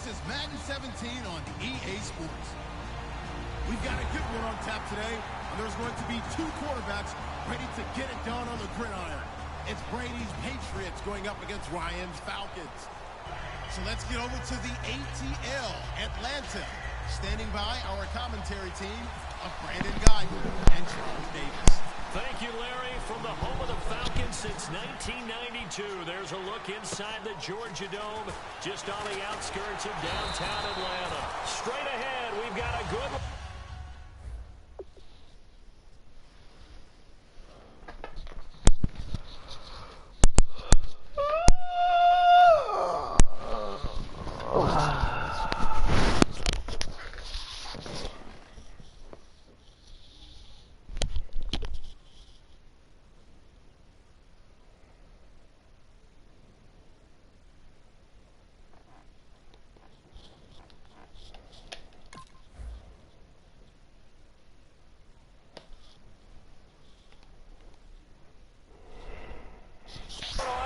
This is Madden 17 on EA Sports. We've got a good one on tap today, and there's going to be two quarterbacks ready to get it done on the gridiron. It's Brady's Patriots going up against Ryan's Falcons. So let's get over to the ATL, Atlanta. Standing by our commentary team of Brandon Guyton and Charles Davis. Thank you, Larry. From the home of the Falcons since 1992, there's a look inside the Georgia Dome, just on the outskirts of downtown Atlanta. Straight ahead, we've got a good one.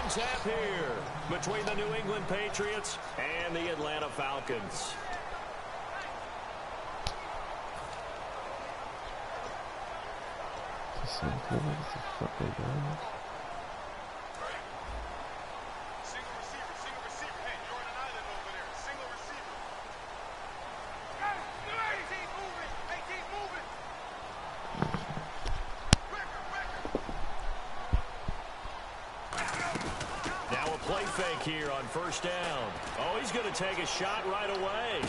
Tap here between the New England Patriots and the Atlanta Falcons. Play fake here on first down. Oh, he's going to take a shot right away.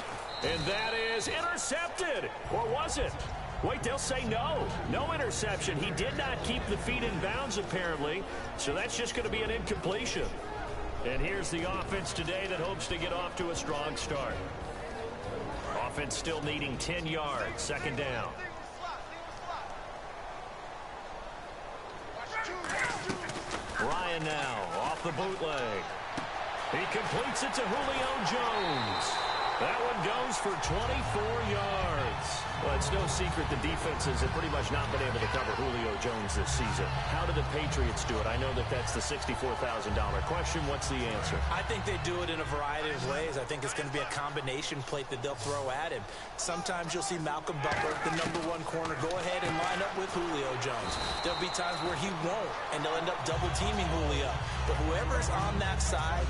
And that is intercepted. Or was it? Wait, they'll say no. No interception. He did not keep the feet in bounds, apparently. So that's just going to be an incompletion. And here's the offense today that hopes to get off to a strong start. Offense still needing 10 yards. Second down. Ryan now off the bootleg. He completes it to Julio Jones. That one goes for 24 yards. Well, it's no secret the defenses have pretty much not been able to cover Julio Jones this season. How do the Patriots do it? I know that that's the $64,000 question. What's the answer? I think they do it in a variety of ways. I think it's going to be a combination plate that they'll throw at him. Sometimes you'll see Malcolm Butler, the #1 corner, go ahead and line up with Julio Jones. There'll be times where he won't, and they'll end up double-teaming Julio. But whoever's on that side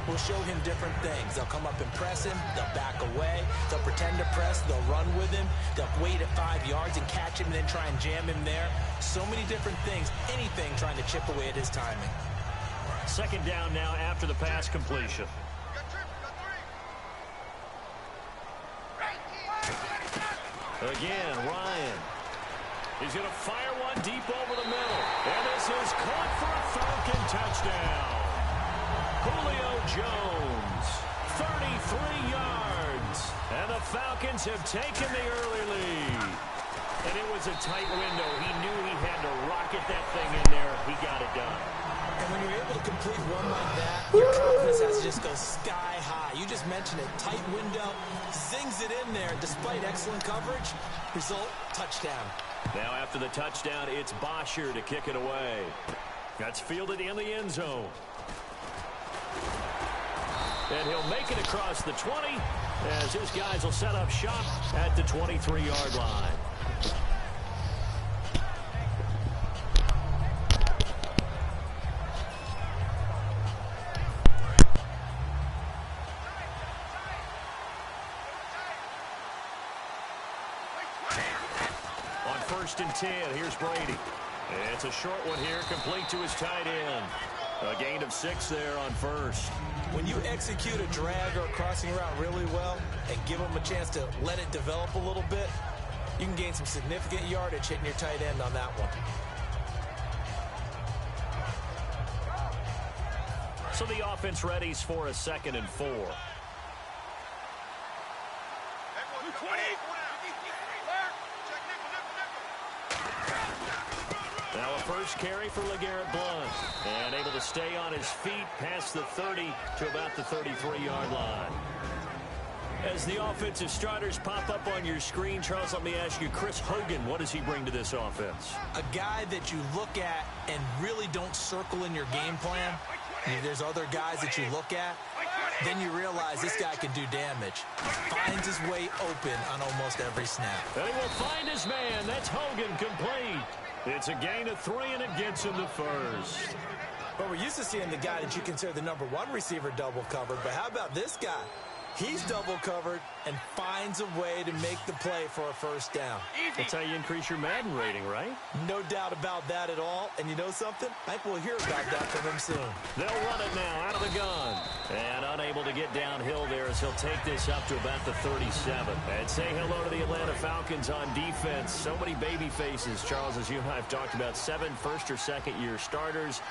will show him different things. They'll come up and press him. They'll back away. They'll pretend to press. They'll run with him. They'll wait at 5 yards and catch him and then try and jam him there. So many different things. Anything trying to chip away at his timing. Second down now after the pass completion. Again, Ryan. He's going to fire one deep over the middle. And this is caught for a Falcon touchdown. Julio Jones, 33 yards. And the Falcons have taken the early lead. And it was a tight window. He knew he had to rocket that thing in there. He got it done. And when you're able to complete one like that, your confidence has to just go sky high. You just mentioned it. Tight window, zings it in there despite excellent coverage. Result, touchdown. Now after the touchdown, it's Bosher to kick it away. That's fielded in the end zone. And he'll make it across the 20 as his guys will set up shop at the 23-yard line. On 1st and 10, here's Brady. It's a short one here, complete to his tight end. A gain of 6 there on first. When you execute a drag or a crossing route really well and give them a chance to let it develop a little bit, you can gain some significant yardage hitting your tight end on that one. So the offense readies for a 2nd and 4. Now a first carry for LeGarrette Blount. And able to stay on his feet past the 30 to about the 33-yard line. As the offensive starters pop up on your screen, Charles, let me ask you, Chris Hogan, what does he bring to this offense? A guy that you look at and really don't circle in your game plan. There's other guys that you look at, Then you realize this guy can do damage. Finds his way open on almost every snap. And he will find his man. That's Hogan complete. It's a gain of 3, and it gets him to first. But we're used to seeing the guy that you consider the #1 receiver double covered. But how about this guy? He's double covered and finds a way to make the play for a first down. That's how you increase your Madden rating, right? No doubt about that at all. And you know something? I think we'll hear about that from him soon. They'll run it now out of the gun. And unable to get downhill there as he'll take this up to about the 37. And say hello to the Atlanta Falcons on defense. So many baby faces, Charles, as you and I have talked about. 7 first- or second-year starters.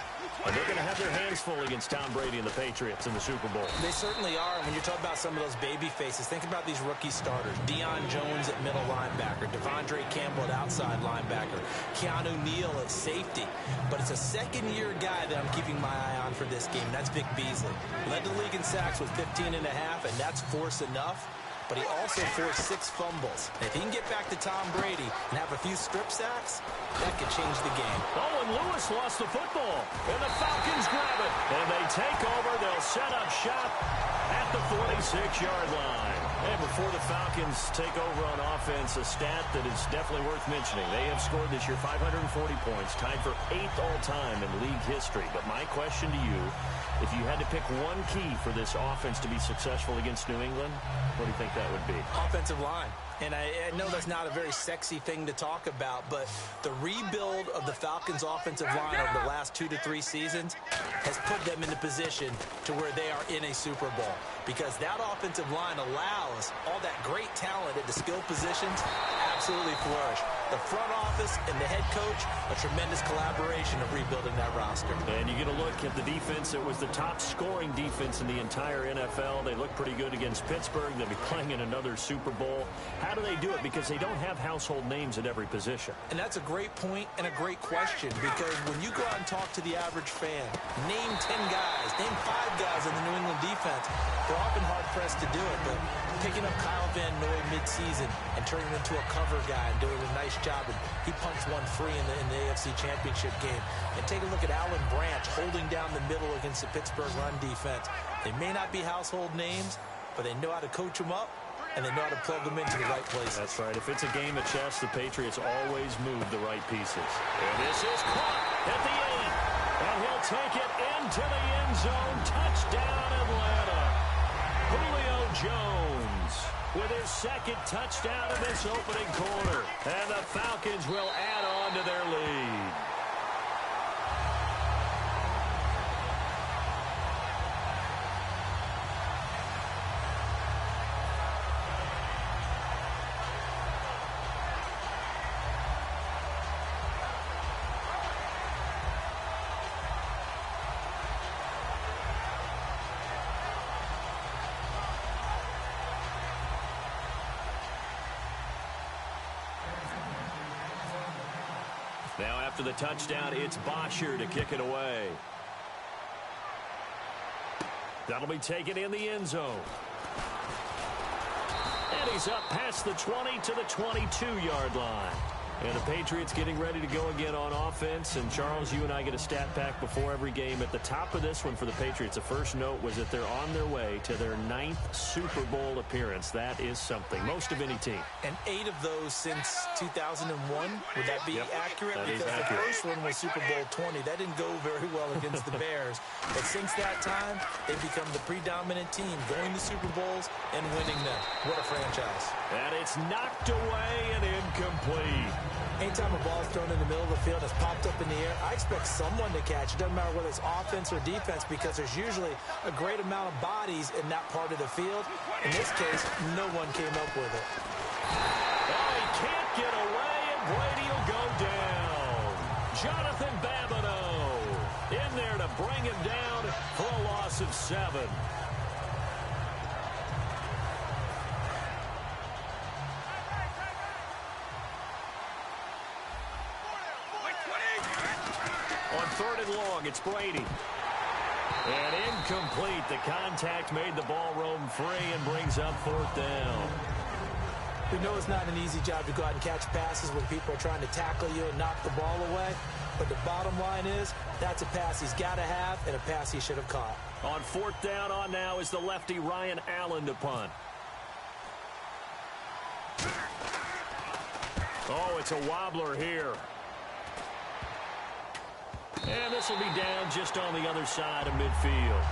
And they're going to have their hands full against Tom Brady and the Patriots in the Super Bowl. They certainly are. And when you're talking about some of those baby faces, think about these rookie starters. Deion Jones at middle linebacker. Devondre Campbell at outside linebacker. Keanu Neal at safety. But it's a second-year guy that I'm keeping my eye on for this game. That's Vic Beasley. Led the league in sacks with 15.5, and that's force enough. But he also forced 6 fumbles. And if he can get back to Tom Brady and have a few strip sacks, that could change the game. Oh, and Lewis lost the football. And the Falcons grab it. And they take over. They'll set up shop at the 46-yard line. And before the Falcons take over on offense, a stat that is definitely worth mentioning. They have scored this year 540 points, tied for 8th all-time in league history. But my question to you, if you had to pick one key for this offense to be successful against New England, what do you think that would be? Offensive line. And I know that's not a very sexy thing to talk about, but the rebuild of the Falcons' offensive line over the last 2 to 3 seasons has put them in a position to where they are in a Super Bowl. Because that offensive line allows all that great talent at the skill positions absolutely flourish. The front office and the head coach, a tremendous collaboration of rebuilding that roster. And you get a look at the defense. It was the top scoring defense in the entire NFL. They look pretty good against Pittsburgh. They'll be playing in another Super Bowl. How do they do it? Because they don't have household names at every position. And that's a great point and a great question, because when you go out and talk to the average fan, name 10 guys, name 5 guys in the New England defense, they're often hard-pressed to do it. But picking up Kyle Van Noy mid-season and turning him into a cover guy and doing a nice job, and he punched one free in the AFC Championship game. And take a look at Alan Branch holding down the middle against the Pittsburgh run defense. They may not be household names, but they know how to coach them up, and they know how to plug them into the right places. That's right. If it's a game of chess, the Patriots always move the right pieces. And this is caught at the 8. And he'll take it into the end zone. Touchdown, Atlanta. Julio Jones with his 2nd touchdown of this opening quarter. And the Falcons will add on to their lead. Now after the touchdown, it's Bosher to kick it away. That'll be taken in the end zone. And he's up past the 20 to the 22-yard line. And the Patriots getting ready to go again on offense. And, Charles, you and I get a stat pack before every game. At the top of this one for the Patriots, the first note was that they're on their way to their 9th Super Bowl appearance. That is something. Most of any team. And 8 of those since 2001. Would that be accurate? That because is accurate. The first one was Super Bowl 20. That didn't go very well against the Bears. But since that time, they've become the predominant team, going to Super Bowls and winning them. What a franchise. And it's knocked away and incomplete. Anytime a ball's thrown in the middle of the field, it's popped up in the air, I expect someone to catch. It doesn't matter whether it's offense or defense, because there's usually a great amount of bodies in that part of the field. In this case, no one came up with it. Oh, he can't get away, and Brady will go down. Jonathan Babineau in there to bring him down for a loss of 7. On 3rd and long, it's Brady. And incomplete. The contact made the ball roam free and brings up 4th down. We know it's not an easy job to go out and catch passes when people are trying to tackle you and knock the ball away. But the bottom line is, that's a pass he's got to have and a pass he should have caught. On fourth down on now is the lefty Ryan Allen to punt. Oh, it's a wobbler here. And this will be down just on the other side of midfield.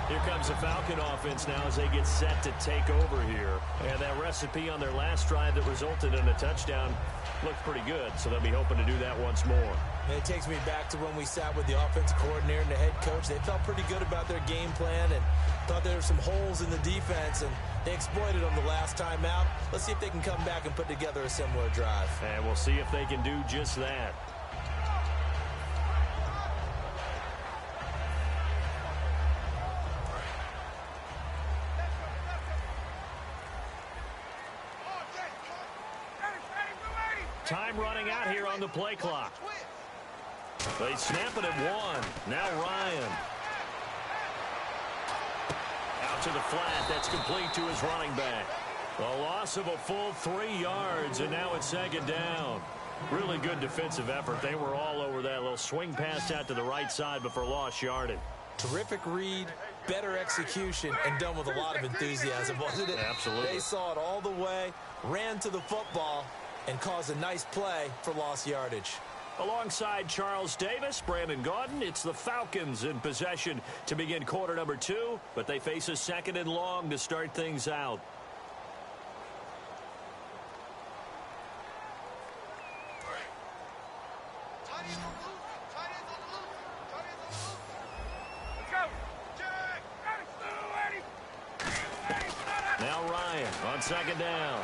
Here comes the Falcon offense now as they get set to take over here. And that recipe on their last drive that resulted in a touchdown looked pretty good, so they'll be hoping to do that once more. And it takes me back to when we sat with the offensive coordinator and the head coach. They felt pretty good about their game plan and thought there were some holes in the defense, and they exploited them the last time out. Let's see if they can come back and put together a similar drive. And we'll see if they can do just that. Time running out here on the play clock. They snap it at one. Now Ryan. Out to the flat. That's complete to his running back. A loss of a full 3 yards, and now it's second down. Really good defensive effort. They were all over that little swing pass out to the right side, but for lost yardage. Terrific read, better execution, and done with a lot of enthusiasm, wasn't it? Absolutely. They saw it all the way, ran to the football, and caused a nice play for lost yardage. Alongside Charles Davis, Brandon Gaudin, it's the Falcons in possession to begin quarter number 2, but they face a second and long to start things out. Now Ryan on second down.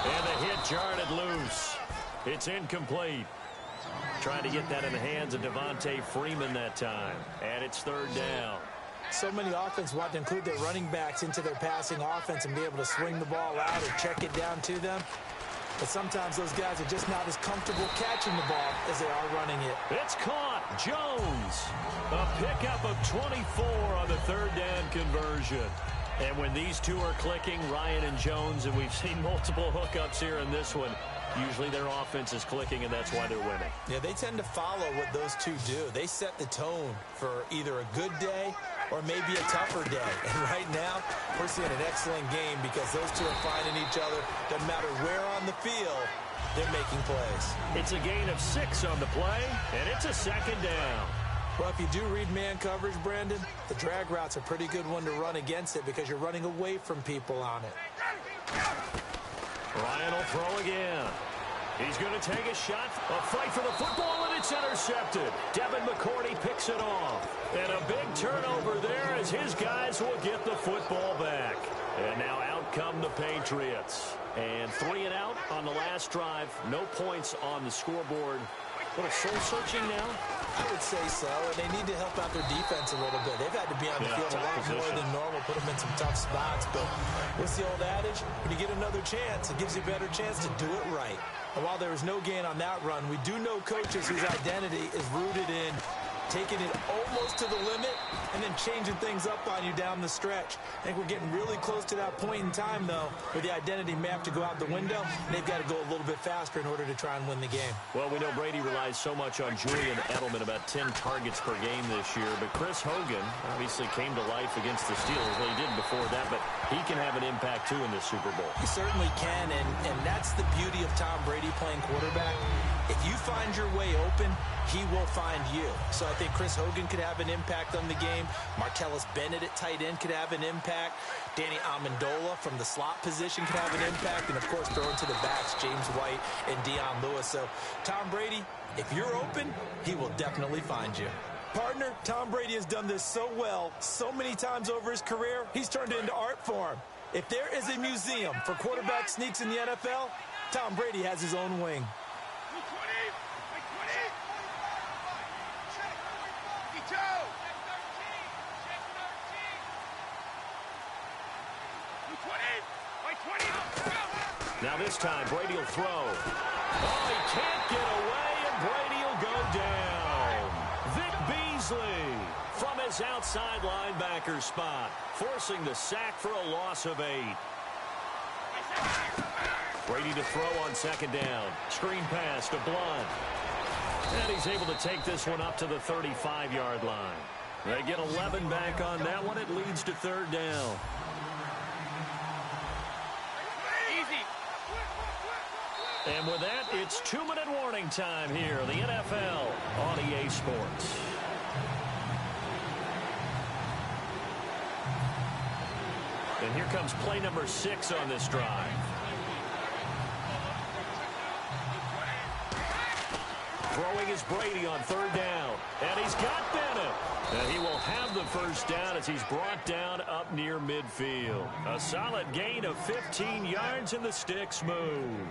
And the hit jarred loose. It's incomplete. Trying to get that in the hands of Devontae Freeman that time. And it's third down. So many offenses want to include their running backs into their passing offense and be able to swing the ball out or check it down to them. But sometimes those guys are just not as comfortable catching the ball as they are running it. It's caught. Jones. A pickup of 24 on the third down conversion. And when these two are clicking, Ryan and Jones, and we've seen multiple hookups here in this one, usually their offense is clicking, and that's why they're winning. Yeah, they tend to follow what those two do. They set the tone for either a good day or maybe a tougher day. And right now, we're seeing an excellent game because those two are finding each other. Doesn't matter where on the field, they're making plays. It's a gain of 6 on the play, and it's a second down. Well, if you do read man coverage, Brandon, the drag route's a pretty good one to run against it because you're running away from people on it. Ryan will throw again. He's going to take a shot. A fight for the football, and it's intercepted. Devin McCourty picks it off. And a big turnover there as his guys will get the football back. And now out come the Patriots. And 3 and out on the last drive. No points on the scoreboard. A little soul-searching now? I would say so, and they need to help out their defense a little bit. They've had to be on the field a lot more than normal, put them in some tough spots. But what's the old adage? When you get another chance, it gives you a better chance to do it right. And while there was no gain on that run, we do know coaches whose identity is rooted in taking it almost to the limit and then changing things up on you down the stretch. I think we're getting really close to that point in time, though, where the identity may have to go out the window, and they've got to go a little bit faster in order to try and win the game. Well, we know Brady relies so much on Julian Edelman, about 10 targets per game this year, but Chris Hogan obviously came to life against the Steelers. Well, he did before that, but he can have an impact, too, in this Super Bowl. He certainly can, and that's the beauty of Tom Brady playing quarterback. If you find your way open, he will find you. So I think Chris Hogan could have an impact on the game. Martellus Bennett at tight end could have an impact. Danny Amendola from the slot position could have an impact. And, of course, throwing to the backs, James White and Deion Lewis. So Tom Brady, if you're open, he will definitely find you. Partner, Tom Brady has done this so well, so many times over his career, he's turned it into art form. If there is a museum for quarterback sneaks in the NFL, Tom Brady has his own wing. Now this time, Brady will throw. Oh, he can't get away, and Brady will go down. Vic Beasley from his outside linebacker spot, forcing the sack for a loss of 8. Brady to throw on second down. Screen pass to Blunt. And he's able to take this one up to the 35-yard line. They get 11 back on that one. It leads to third down. And with that, it's 2-minute warning time here, the NFL on EA Sports. And here comes play number 6 on this drive. Throwing is Brady on third down. And he's got Bennett. And he will have the first down as he's brought down up near midfield. A solid gain of 15 yards and the sticks move.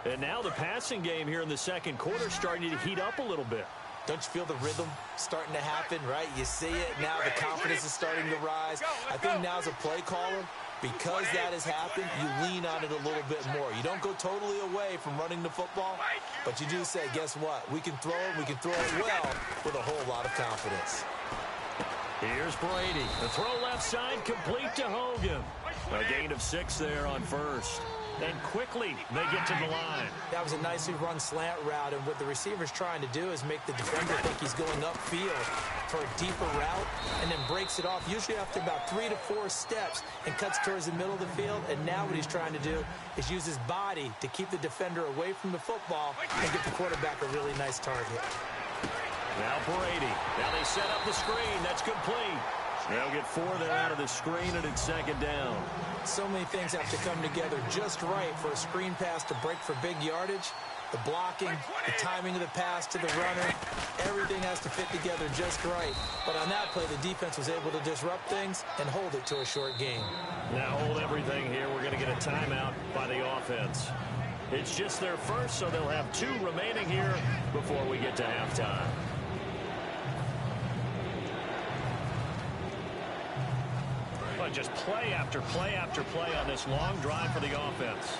And now the passing game here in the second quarter starting to heat up a little bit. Don't you feel the rhythm starting to happen, right? You see it. Now the confidence is starting to rise. I think now as a play caller, because that has happened, you lean on it a little bit more. You don't go totally away from running the football, but you do say, guess what? We can throw it well with a whole lot of confidence. Here's Brady. The throw left side complete to Hogan. A gain of 6 there on first. And quickly, they get to the line. That was a nicely run slant route, and what the receiver's trying to do is make the defender think he's going upfield for a deeper route, and then breaks it off, usually after about 3 to 4 steps, and cuts towards the middle of the field. And now what he's trying to do is use his body to keep the defender away from the football and get the quarterback a really nice target. Now Brady. Now they set up the screen. That's complete. They'll get 4 there out of the screen, and it's second down. So many things have to come together just right for a screen pass to break for big yardage. The blocking, the timing of the pass to the runner, everything has to fit together just right. But on that play, the defense was able to disrupt things and hold it to a short gain. Now hold everything here. We're going to get a timeout by the offense. It's just their first, so they'll have 2 remaining here before we get to halftime. But just play after play after play on this long drive for the offense.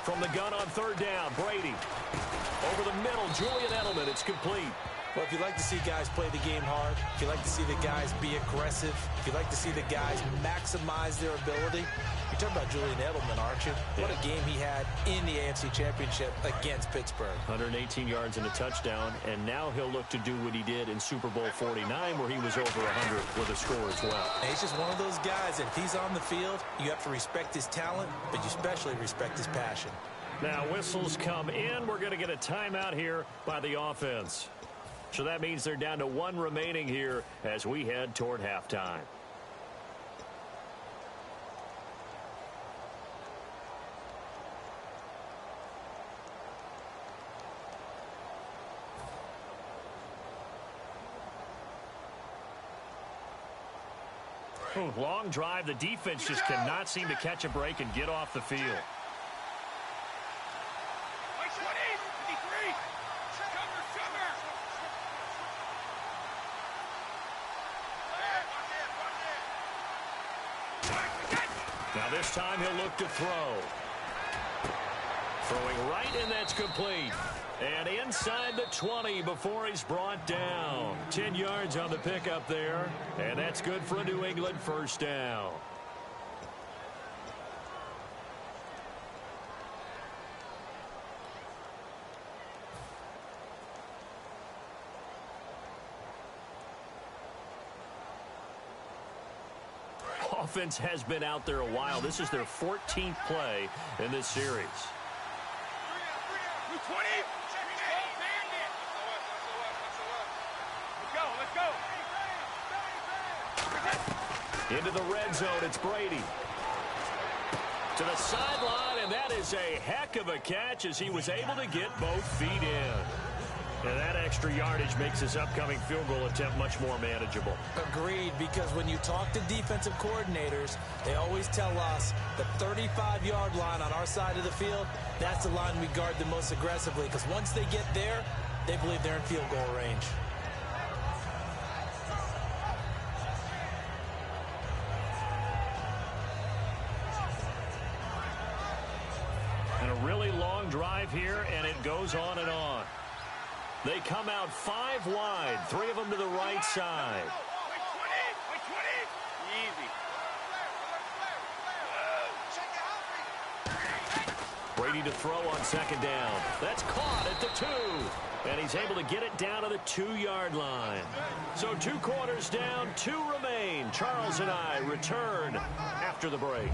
From the gun on third down, Brady. Over the middle, Julian Edelman. It's complete. Well, if you like to see guys play the game hard, if you like to see the guys be aggressive, if you like to see the guys maximize their ability, you're talking about Julian Edelman, aren't you? What a game he had in the AFC Championship against Pittsburgh. 118 yards and a touchdown, and now he'll look to do what he did in Super Bowl 49, where he was over 100 with a score as well. And he's just one of those guys that if he's on the field, you have to respect his talent, but you especially respect his passion. Now whistles come in. We're going to get a timeout here by the offense. So that means they're down to 1 remaining here as we head toward halftime. Ooh, long drive. The defense just cannot seem to catch a break and get off the field. Now this time he'll look to throw. Throwing right, and that's complete. And inside the 20 before he's brought down. 10 yards on the pickup there. And that's good for a New England first down. Offense has been out there a while. This is their 14th play in this series. Into the red zone, it's Brady. To the sideline, and that is a heck of a catch as he was able to get both feet in. And that extra yardage makes this upcoming field goal attempt much more manageable. Agreed, because when you talk to defensive coordinators, they always tell us the 35-yard line on our side of the field, that's the line we guard the most aggressively, because once they get there, they believe they're in field goal range. And a really long drive here, and it goes on and on. They come out 5 wide, 3 of them to the right side. Brady to throw on 2nd down. That's caught at the 2. And he's able to get it down to the 2-yard line. So 2 quarters down, 2 remain. Charles and I return after the break.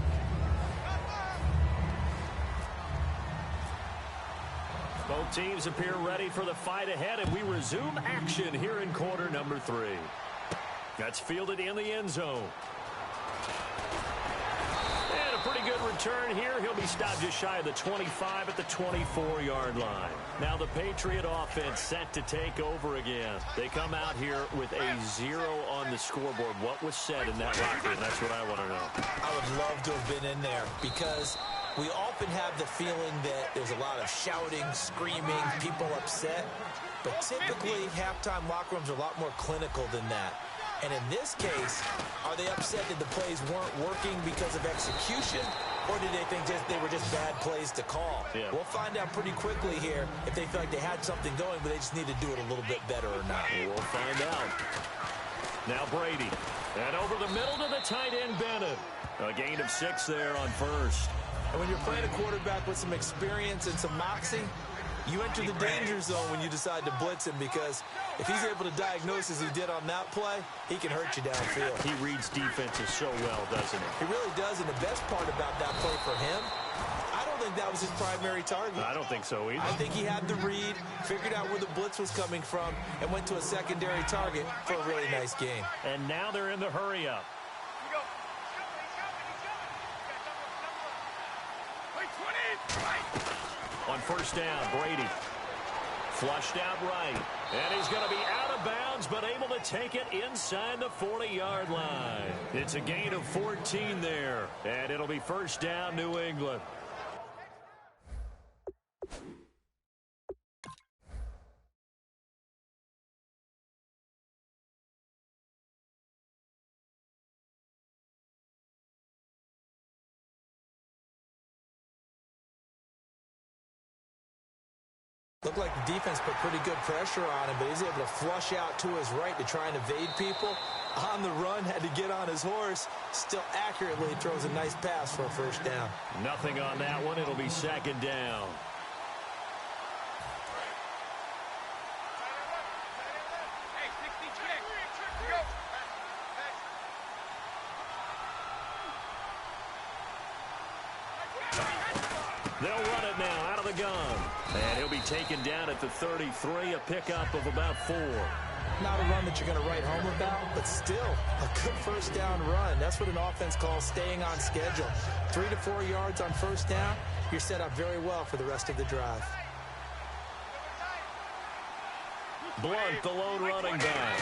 Both teams appear ready for the fight ahead, and we resume action here in quarter number 3. That's fielded in the end zone. And a pretty good return here. He'll be stopped just shy of the 25 at the 24-yard line. Now the Patriot offense set to take over again. They come out here with a 0 on the scoreboard. What was said in that locker room? That's what I want to know. I would love to have been in there because we often have the feeling that there's a lot of shouting, screaming, people upset. But typically, halftime locker rooms are a lot more clinical than that. And in this case, are they upset that the plays weren't working because of execution, or did they think they were just bad plays to call? Yeah. We'll find out pretty quickly here if they feel like they had something going, but they just need to do it a little bit better or not. We'll find out. Now Brady. And over the middle to the tight end, Bennett. A gain of 6 there on 1st. And when you're playing a quarterback with some experience and some moxie, you enter the danger zone when you decide to blitz him, because if he's able to diagnose as he did on that play, he can hurt you downfield. He reads defenses so well, doesn't he? He really does, and the best part about that play for him, I don't think that was his primary target. I don't think so either. I think he had the read, figured out where the blitz was coming from, and went to a secondary target for a really nice gain. And now they're in the hurry-up. On 1st down, Brady flushed out right, and he's going to be out of bounds, but able to take it inside the 40-yard line. It's a gain of 14 there, and it'll be 1st down, New England. Looked like the defense put pretty good pressure on him, but he's able to flush out to his right to try and evade people. On the run, had to get on his horse. Still accurately throws a nice pass for a 1st down. Nothing on that one. It'll be 2nd down. They'll run it now out of the gun. And he'll be taken down at the 33, a pickup of about 4. Not a run that you're going to write home about, but still a good 1st down run. That's what an offense calls staying on schedule. 3 to 4 yards on 1st down, you're set up very well for the rest of the drive. Blunt, the lone running back.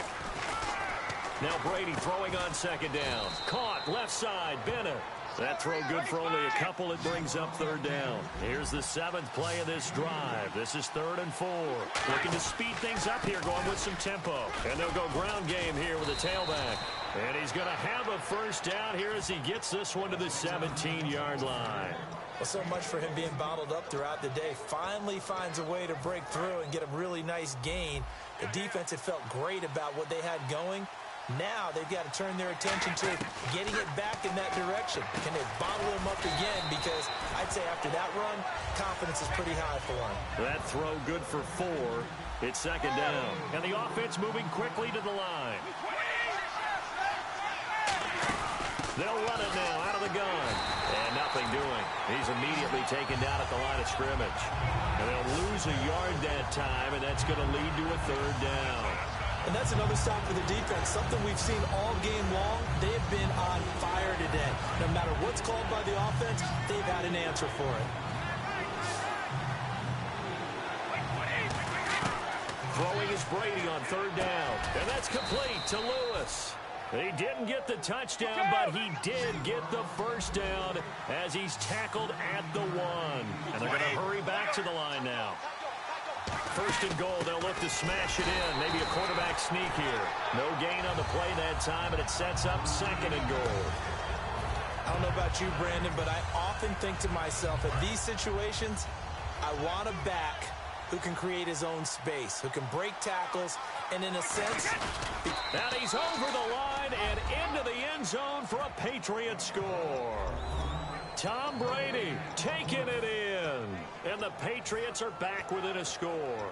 Now Brady throwing on 2nd down. Caught, left side, Bennett. That throw good for only a couple. It brings up 3rd down. Here's the 7th play of this drive. This is 3rd and 4. Looking to speed things up here, going with some tempo. And they'll go ground game here with a tailback. And he's going to have a 1st down here as he gets this one to the 17-yard line. Well, so much for him being bottled up throughout the day. Finally finds a way to break through and get a really nice gain. The defense had felt great about what they had going. Now they've got to turn their attention to getting it back in that direction. Can they bottle him up again? Because I'd say after that run, confidence is pretty high for him. That throw good for 4. It's 2nd down. And the offense moving quickly to the line. They'll run it now out of the gun. And nothing doing. He's immediately taken down at the line of scrimmage. And they'll lose a yard that time, and that's going to lead to a 3rd down. And that's another stop for the defense, something we've seen all game long. They have been on fire today. No matter what's called by the offense, they've had an answer for it. Throwing is Brady on 3rd down. And that's complete to Lewis. He didn't get the touchdown, but he did get the 1st down as he's tackled at the 1. And they're going to hurry back to the line now. 1st and goal, they'll look to smash it in. Maybe a quarterback sneak here. No gain on the play that time, and it sets up 2nd and goal. I don't know about you, Brandon, but I often think to myself, at these situations, I want a back who can create his own space, who can break tackles, and in a sense... And he's over the line and into the end zone for a Patriot score. Tom Brady taking it in. And the Patriots are back within a score.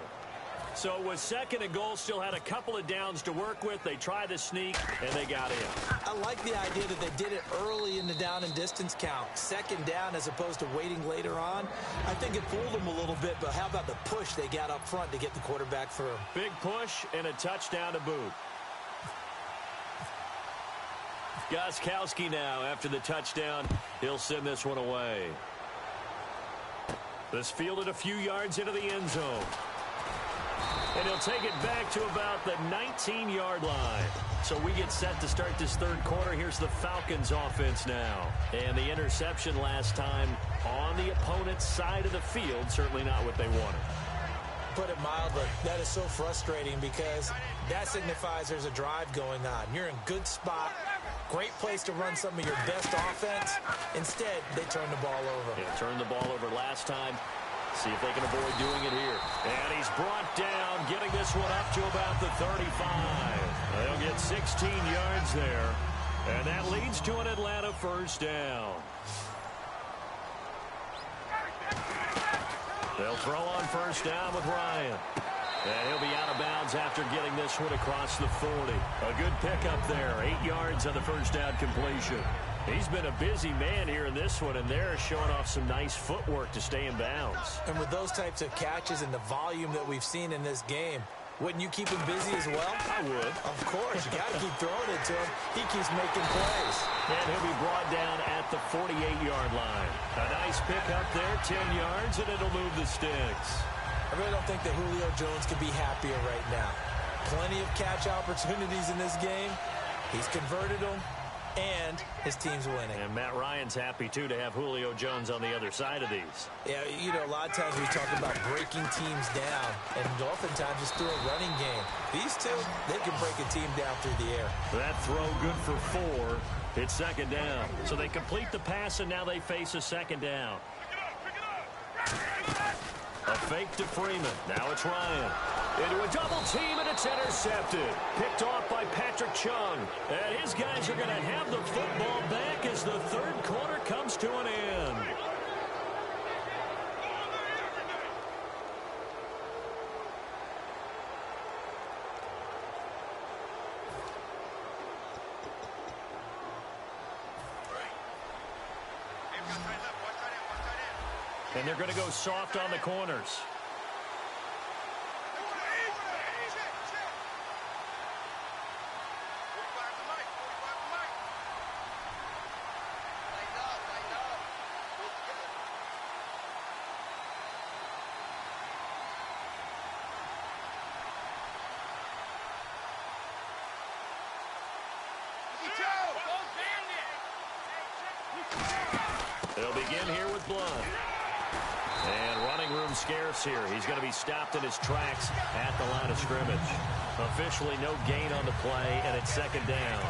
So with second and goal, still had a couple of downs to work with. They tried to sneak, and they got in. I like the idea that they did it early in the down and distance count. Second down as opposed to waiting later on. I think it fooled them a little bit, but how about the push they got up front to get the quarterback through? Big push and a touchdown to boot. Gostkowski now after the touchdown. He'll send this one away. This fielded a few yards into the end zone. And he'll take it back to about the 19-yard line. So we get set to start this third quarter. Here's the Falcons offense now. And the interception last time on the opponent's side of the field. Certainly not what they wanted. Put it mildly, that is so frustrating because that signifies there's a drive going on. You're in good spot. Great place to run some of your best offense. Instead, they turn the ball over. Yeah, turned the ball over last time. See if they can avoid doing it here. And he's brought down, getting this one up to about the 35. They'll get 16 yards there. And that leads to an Atlanta first down. They'll throw on first down with Ryan. And he'll be out of bounds after getting this one across the 40. A good pickup there. 8 yards on the first down completion. He's been a busy man here in this one, and they're showing off some nice footwork to stay in bounds. And with those types of catches and the volume that we've seen in this game, wouldn't you keep him busy as well? I would. Of course. You got to keep throwing it to him. He keeps making plays. And he'll be brought down at the 48-yard line. A nice pickup there, 10 yards, and it'll move the sticks. I really don't think that Julio Jones could be happier right now. Plenty of catch opportunities in this game. He's converted them, and his team's winning. And Matt Ryan's happy, too, to have Julio Jones on the other side of these. Yeah, you know, a lot of times we talk about breaking teams down, and oftentimes it's through a running game. These two, they can break a team down through the air. That throw good for 4. It's second down. So they complete the pass, and now they face a second down. A fake to Freeman. Now it's Ryan. Into a double team, and it's intercepted. Picked off by Patrick Chung. And his guys are going to have the football back as the third quarter comes to an end. And they're going to go soft on the corners. They'll begin here with Blunt. And running room scarce here. He's going to be stopped in his tracks at the line of scrimmage. Officially no gain on the play, and it's second down.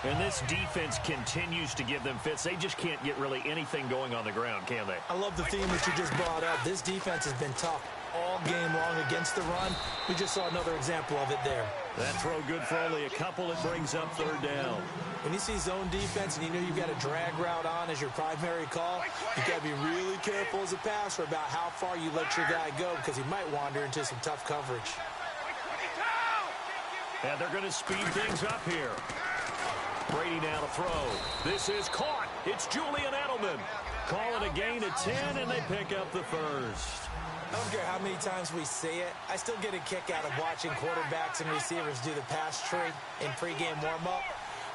And this defense continues to give them fits. They just can't get really anything going on the ground, can they? I love the theme that you just brought up. This defense has been tough all game long against the run. We just saw another example of it there. That throw good for only a couple. It brings up third down. When you see zone defense and you know you've got a drag route on as your primary call, you've got to be really careful as a passer about how far you let your guy go because he might wander into some tough coverage. And they're going to speed things up here. Brady now to throw. This is caught. It's Julian Edelman. Calling a gain of 10, and they pick up the first. I don't care how many times we say it. I still get a kick out of watching quarterbacks and receivers do the pass tree in pregame warm-up.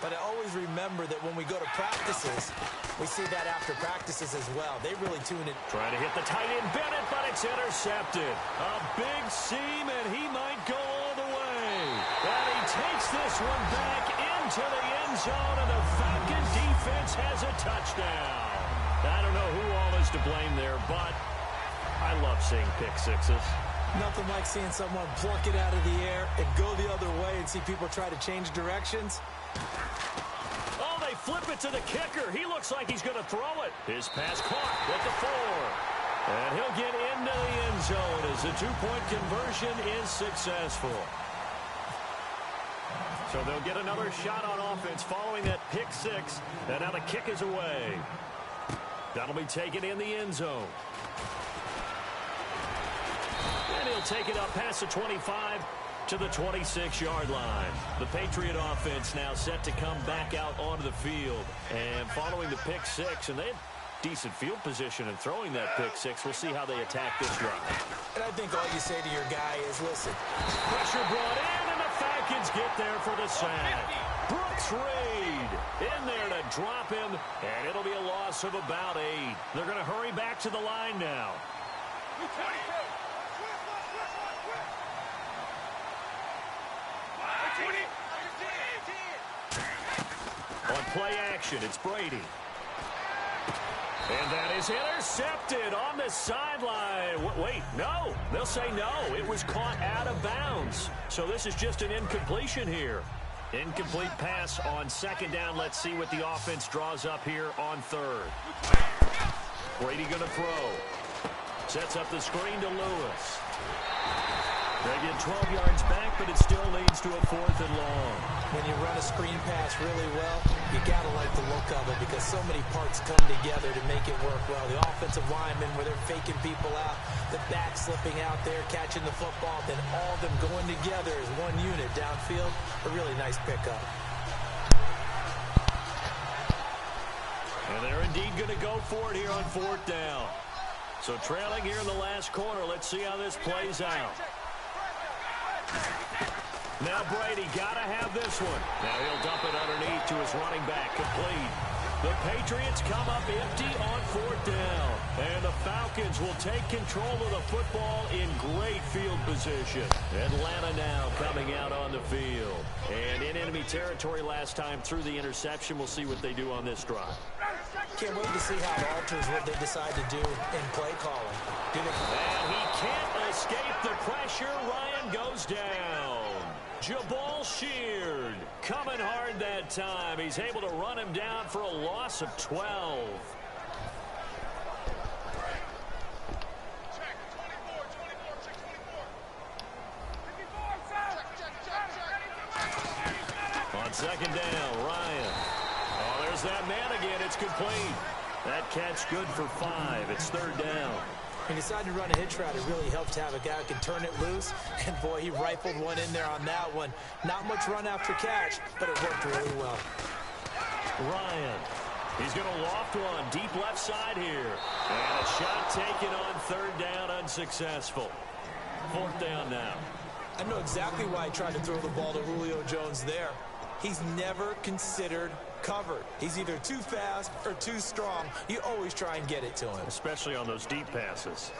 But I always remember that when we go to practices, we see that after practices as well. They really tune it. Trying to hit the tight end Bennett, but it's intercepted. A big seam, and he might go all the way. And he takes this one back into the end zone, and the Falcon defense has a touchdown. I don't know who all is to blame there, but I love seeing pick sixes. Nothing like seeing someone pluck it out of the air and go the other way and see people try to change directions. Oh, they flip it to the kicker. He looks like he's going to throw it. His pass caught at the 4. And he'll get into the end zone as the two-point conversion is successful. So they'll get another shot on offense following that pick six. And now the kick is away. That'll be taken in the end zone. And he'll take it up past the 25 to the 26-yard line. The Patriot offense now set to come back out onto the field. And following the pick six, and they have decent field position in throwing that pick six. We'll see how they attack this drive. And I think all you say to your guy is, listen. Pressure brought in, and the Falcons get there for the sack. Brooks Reed in there to drop him, and it'll be a loss of about 8. They're going to hurry back to the line now. On play action, it's Brady. And that is intercepted on the sideline. Wait, no. They'll say no. It was caught out of bounds. So this is just an incompletion here. Incomplete pass on second down. Let's see what the offense draws up here on third. Brady going to throw. Sets up the screen to Lewis. They get 12 yards back, but it still leads to a 4th and long. When you run a screen pass really well, you got to like the look of it because so many parts come together to make it work well. The offensive linemen where they're faking people out, the back slipping out there, catching the football, then all of them going together as one unit downfield. A really nice pickup. And they're indeed going to go for it here on 4th down. So trailing here in the last quarter, let's see how this plays out. Now Brady got to have this one. Now he'll dump it underneath to his running back. Complete. The Patriots come up empty on 4th down. And the Falcons will take control of the football in great field position. Atlanta now coming out on the field. And in enemy territory last time through the interception. We'll see what they do on this drive. Can't wait to see how it alters what they decide to do in play calling. And he can't escape the pressure. Ryan goes down. Jabal Sheard coming hard that time. He's able to run him down for a loss of 12. On second down, Ryan. Oh, there's that man again. It's complete. That catch good for 5. It's 3rd down. He decided to run a hitch route. It really helped to have a guy who can turn it loose. And, boy, he rifled one in there on that one. Not much run after catch, but it worked really well. Ryan. He's going to loft one deep left side here. And a shot taken on 3rd down, unsuccessful. 4th down now. I know exactly why he tried to throw the ball to Julio Jones there. He's never considered covered. He's either too fast or too strong. You always try and get it to him. Especially on those deep passes.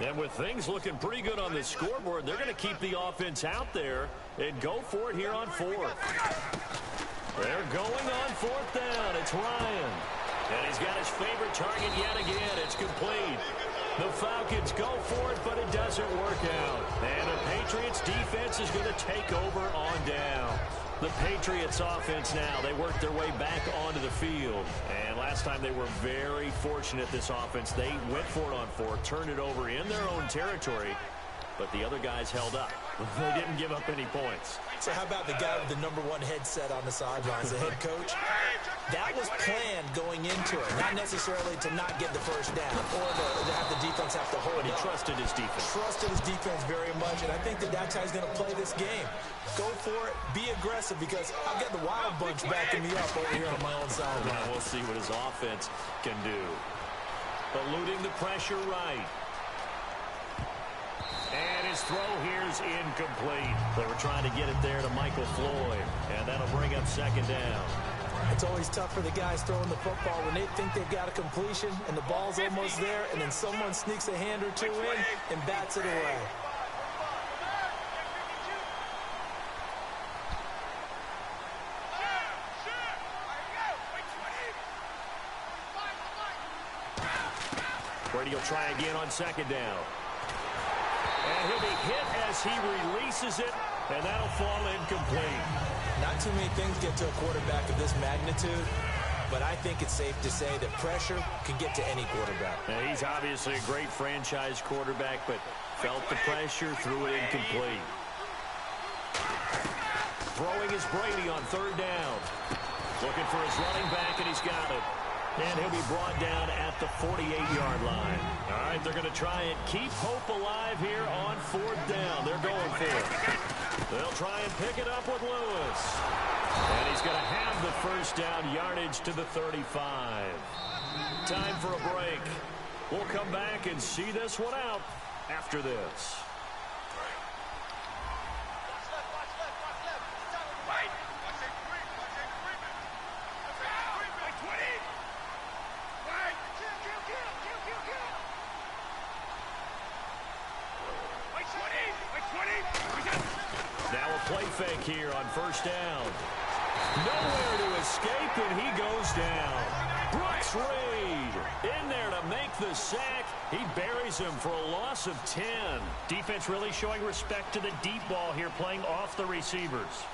And with things looking pretty good on the scoreboard, they're going to keep the offense out there and go for it here on 4th. They're going on 4th down. It's Ryan. And he's got his favorite target yet again. It's complete. The Falcons go for it, but it doesn't work out. And the Patriots defense is going to take over on down. The Patriots offense now, they work their way back onto the field. And last time they were very fortunate, this offense. They went for it on 4th, turned it over in their own territory, but the other guys held up. They didn't give up any points. So how about the guy with the #1 headset on the sidelines, the head coach? That was planned going into it, not necessarily to not get the first down or to have the defense have to hold it. But he trusted his defense. Trusted his defense very much, and I think that that's how he's going to play this game. Go for it, be aggressive, because I've got the Wild Bunch backing me up over here on my own sideline. We'll see what his offense can do. Eluding the pressure right. And his throw here is incomplete. They were trying to get it there to Michael Floyd, and that'll bring up 2nd down. It's always tough for the guys throwing the football when they think they've got a completion and the ball's almost there, and then someone sneaks a hand or two in and bats it away. Brady will try again on 2nd down. And he'll be hit as he releases it, and that'll fall incomplete. Not too many things get to a quarterback of this magnitude, but I think it's safe to say that pressure can get to any quarterback. Now, he's obviously a great franchise quarterback, but felt the pressure, threw it incomplete. Throwing is Brady on third down. Looking for his running back, and he's got it. And he'll be brought down at the 48-yard line. All right, they're going to try and keep hope alive here on fourth down. They're going for it. They'll try and pick it up with Lewis. And he's going to have the first down, yardage to the 35. Time for a break. We'll come back and see this one out after this. Now a play fake here on first down. Nowhere to escape, and he goes down. Brooks Reed in there to make the sack. He buries him for a loss of 10. Defense really showing respect to the deep ball here, playing off the receivers.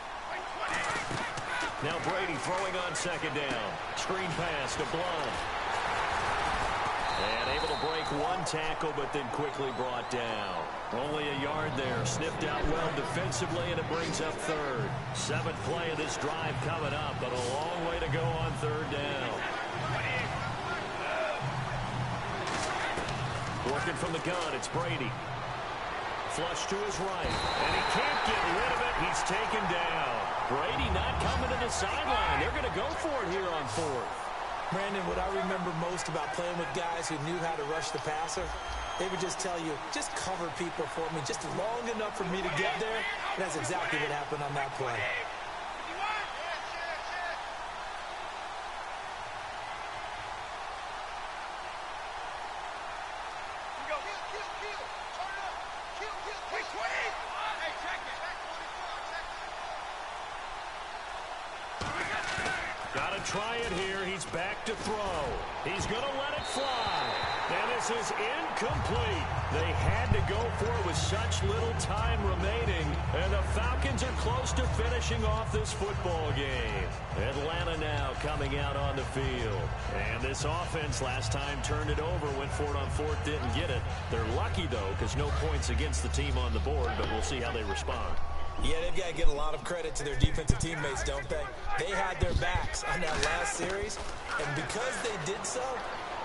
Now Brady throwing on second down. Screen pass to Blunt. And able to break one tackle, but then quickly brought down. Only a yard there. Sniffed out well defensively, and it brings up third. Seventh play of this drive coming up, but a long way to go on third down. Working from the gun, it's Brady. Flush to his right, and he can't get rid of it. He's taken down. Brady not coming to the sideline. They're going to go for it here on fourth. Brandon, what I remember most about playing with guys who knew how to rush the passer, they would just tell you, just cover people for me, just long enough for me to get there. And that's exactly what happened on that play. Got to try it here. He's back to throw. He's going to let it fly. And this is incomplete. They had to go for it with such little time remaining. And the Falcons are close to finishing off this football game. Atlanta now coming out on the field. And this offense last time turned it over, went for it on fourth, didn't get it. They're lucky, though, because no points against the team on the board, but we'll see how they respond. Yeah, they've got to get a lot of credit to their defensive teammates, don't they? They had their backs on that last series, and because they did so,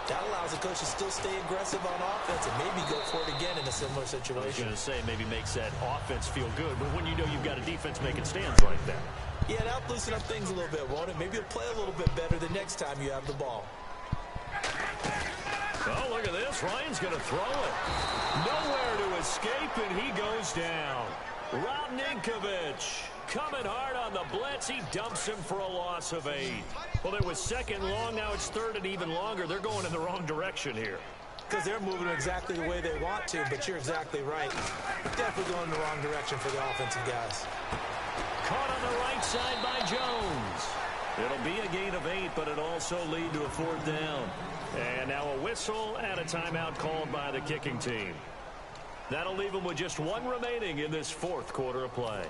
that allows the coach to still stay aggressive on offense and maybe go for it again in a similar situation. I was going to say, maybe makes that offense feel good, but when you know you've got a defense making stands like that. Yeah, that'll loosen up things a little bit, won't it? Maybe you'll play a little bit better the next time you have the ball. Oh, look at this. Ryan's going to throw it. Nowhere to escape, and he goes down. Radnickovich coming hard on the blitz. He dumps him for a loss of 8. Well, it was second long. Now it's third and even longer. They're going in the wrong direction here. Because they're moving exactly the way they want to, but you're exactly right. Definitely going in the wrong direction for the offensive guys. Caught on the right side by Jones. It'll be a gain of 8, but it'll also lead to a fourth down. And now a whistle and a timeout called by the kicking team. That'll leave them with just one remaining in this fourth quarter of play.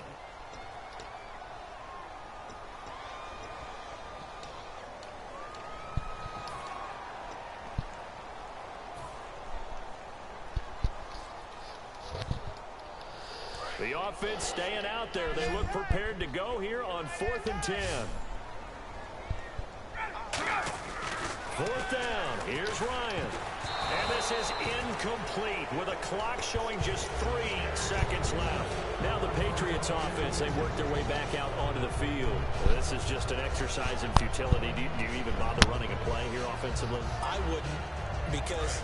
The offense staying out there. They look prepared to go here on 4th and 10. Fourth down. Here's Ryan. And this is incomplete with a clock showing just 3 seconds left. Now the Patriots offense, they work their way back out onto the field. This is just an exercise in futility. Do you even bother running a play here offensively? I wouldn't, because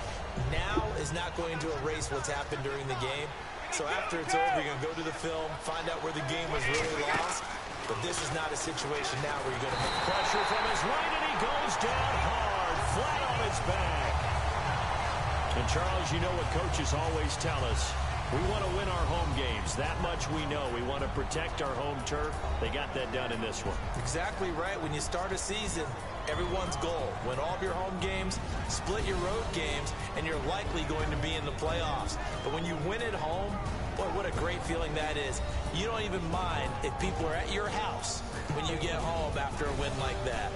now is not going to erase what's happened during the game. So after it's over, you're going to go to the film, find out where the game was really lost. But this is not a situation now where you're going to make pressure from his right, and he goes down hard, flat on his back. And, Charles, you know what coaches always tell us. We want to win our home games. That much we know. We want to protect our home turf. They got that done in this one. Exactly right. When you start a season, Everyone's goal, win all of your home games, split your road games, and you're likely going to be in the playoffs. But when you win at home, boy, what a great feeling that is. You don't even mind if people are at your house when you get home after a win like that.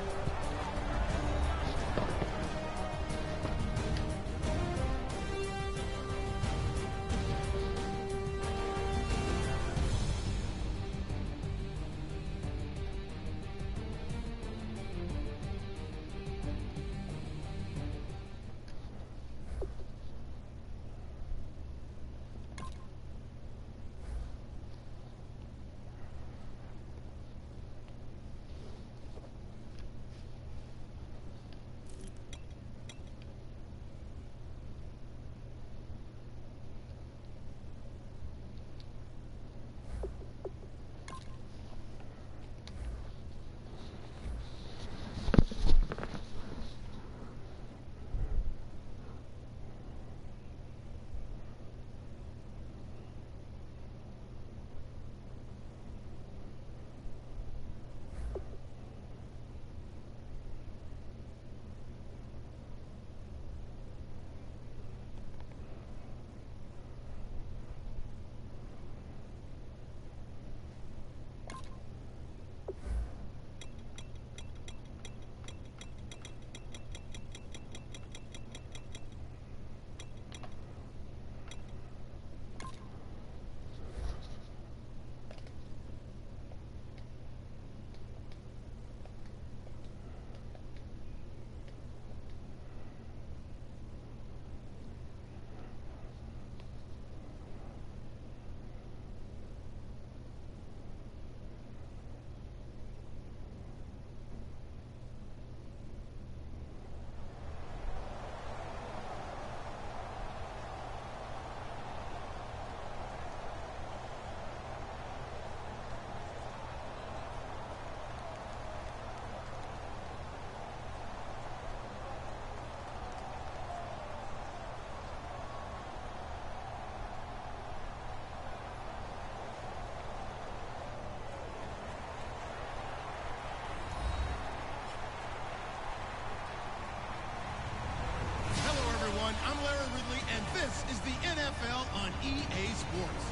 I'm Larry Ridley, and this is the NFL on EA Sports.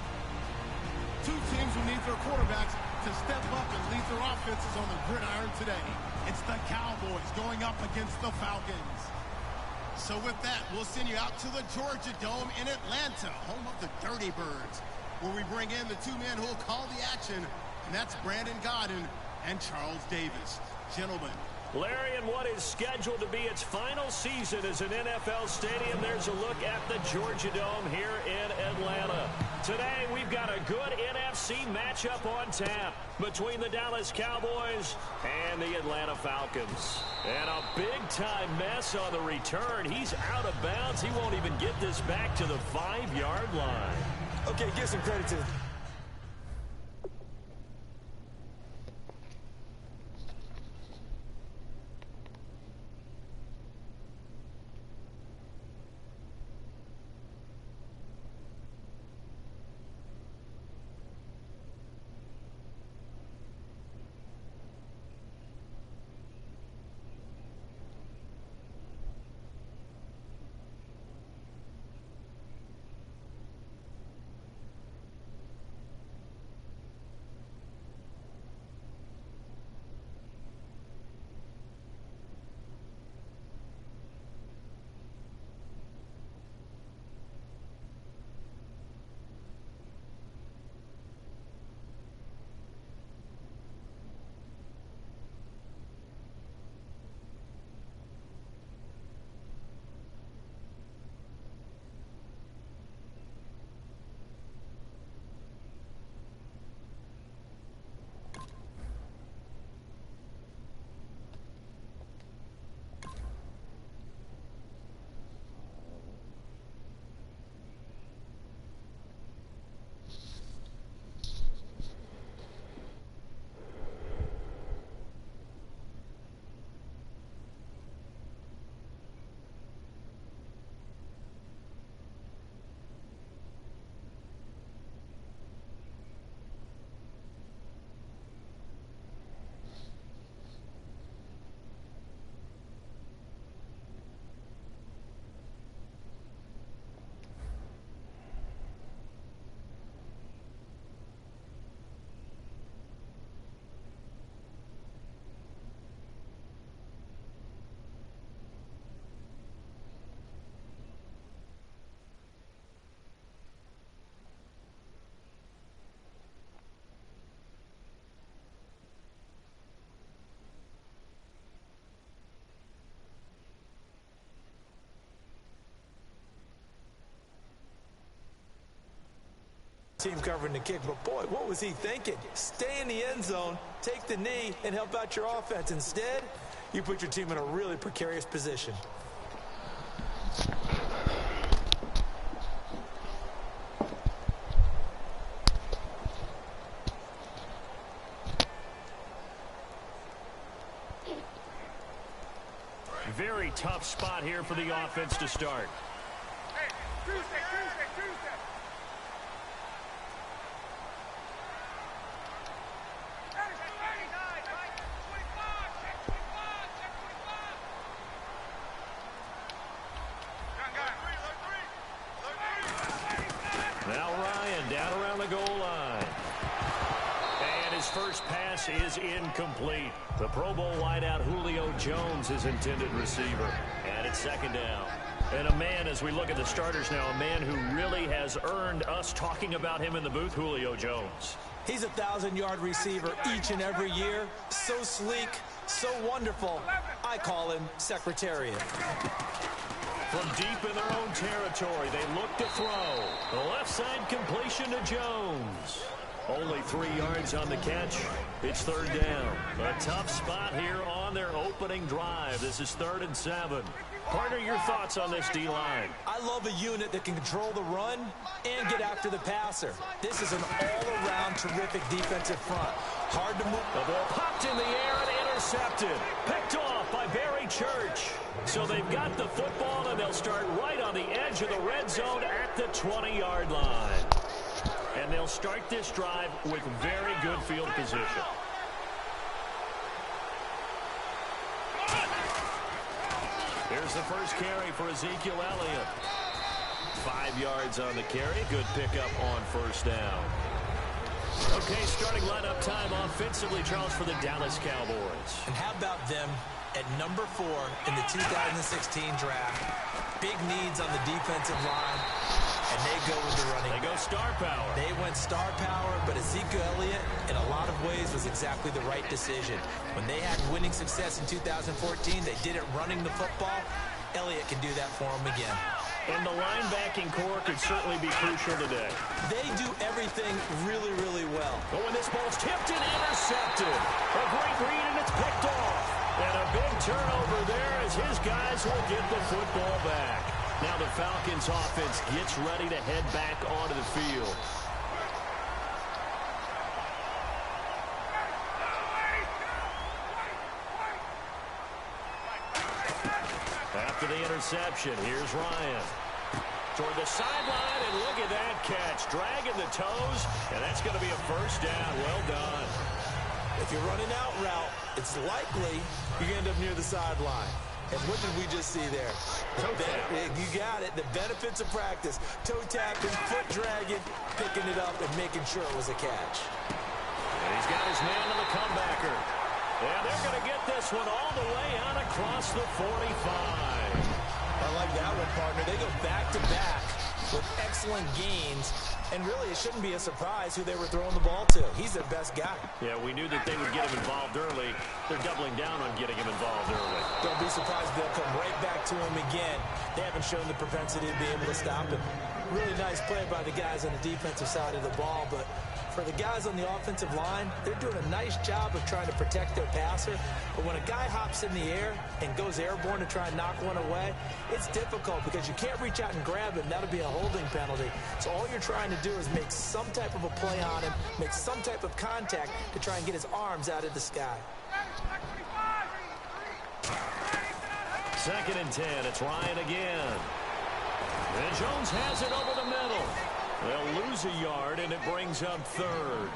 Two teams who need their quarterbacks to step up and lead their offenses on the gridiron today. It's the Cowboys going up against the Falcons. So with that, we'll send you out to the Georgia Dome in Atlanta, home of the Dirty Birds, where we bring in the two men who will call the action, and that's Brandon Godden and Charles Davis. Gentlemen. Larry, in what is scheduled to be its final season as an NFL stadium, there's a look at the Georgia Dome here in Atlanta. Today, we've got a good NFC matchup on tap between the Dallas Cowboys and the Atlanta Falcons. And a big-time mess on the return. He's out of bounds. He won't even get this back to the 5-yard line. Okay, give some credit to... team covering the kick, but boy, what was he thinking? Stay in the end zone, take the knee, and help out your offense. Instead, you put your team in a really precarious position. Very tough spot here for the offense to start. Hey, Tuesday. Now Ryan down around the goal line. And his first pass is incomplete. The Pro Bowl wideout Julio Jones is intended receiver. And it's second down. And a man, as we look at the starters now, a man who really has earned us talking about him in the booth, Julio Jones. He's a 1,000-yard receiver each and every year. So sleek, so wonderful. I call him Secretariat. From deep in their own territory, they look to throw. The left side completion to Jones. Only 3 yards on the catch. It's third down. A tough spot here on their opening drive. This is 3rd and 7. Partner, your thoughts on this D-line? I love a unit that can control the run and get after the passer. This is an all-around terrific defensive front. Hard to move. The ball popped in the air and intercepted. Picked off by Barry Church. So they've got the football, and they'll start right on the edge of the red zone at the 20-yard line. And they'll start this drive with very good field position. Here's the first carry for Ezekiel Elliott. 5 yards on the carry. Good pickup on first down. Okay, starting lineup time offensively, Charles, for the Dallas Cowboys. And how about them at number 4 in the 2016 draft? Big needs on the defensive line, and they go with the running back. They go star power. They went star power, but Ezekiel Elliott, in a lot of ways, was exactly the right decision. When they had winning success in 2014, they did it running the football. Elliott can do that for them again. And the linebacking core could certainly be crucial today. They do everything really, really well. But when this ball's tipped and intercepted, a great read and it's picked off. And a big turnover there as his guys will get the football back. Now the Falcons offense gets ready to head back onto the field. After the interception, here's Ryan. Toward the sideline, and look at that catch. Dragging the toes, and that's going to be a first down. Well done. If you're running out route, it's likely you end up near the sideline. And what did we just see there? You got it. The benefits of practice. Toe tapping, foot dragging, picking it up, and making sure it was a catch. And he's got his man to the comebacker. And they're going to get this one all the way out across the 45. I like that one, partner. They go back-to-back with excellent gains. And really, it shouldn't be a surprise who they were throwing the ball to. He's their best guy. Yeah, we knew that they would get him involved early. They're doubling down on getting him involved early. Don't be surprised if they'll come right back to him again. They haven't shown the propensity to be able to stop him. Really nice play by the guys on the defensive side of the ball, but for the guys on the offensive line, they're doing a nice job of trying to protect their passer. But when a guy hops in the air and goes airborne to try and knock one away, it's difficult because you can't reach out and grab him. That'll be a holding penalty. So all you're trying to do is make some type of a play on him, make some type of contact to try and get his arms out of the sky. 2nd and 10. It's Ryan again. And Jones has it over the middle. They'll lose a yard, and it brings up 3rd.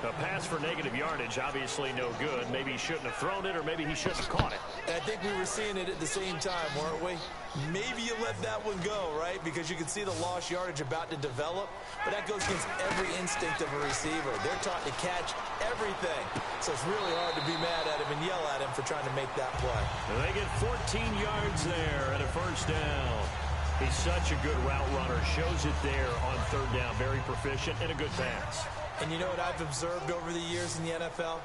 A pass for negative yardage, obviously no good. Maybe he shouldn't have thrown it, or maybe he shouldn't have caught it. I think we were seeing it at the same time, weren't we? Maybe you let that one go, right? Because you can see the lost yardage about to develop. But that goes against every instinct of a receiver. They're taught to catch everything. So it's really hard to be mad at him and yell at him for trying to make that play. And they get 14 yards there and a first down. He's such a good route runner. Shows it there on 3rd down. Very proficient and a good pass. And you know what I've observed over the years in the NFL?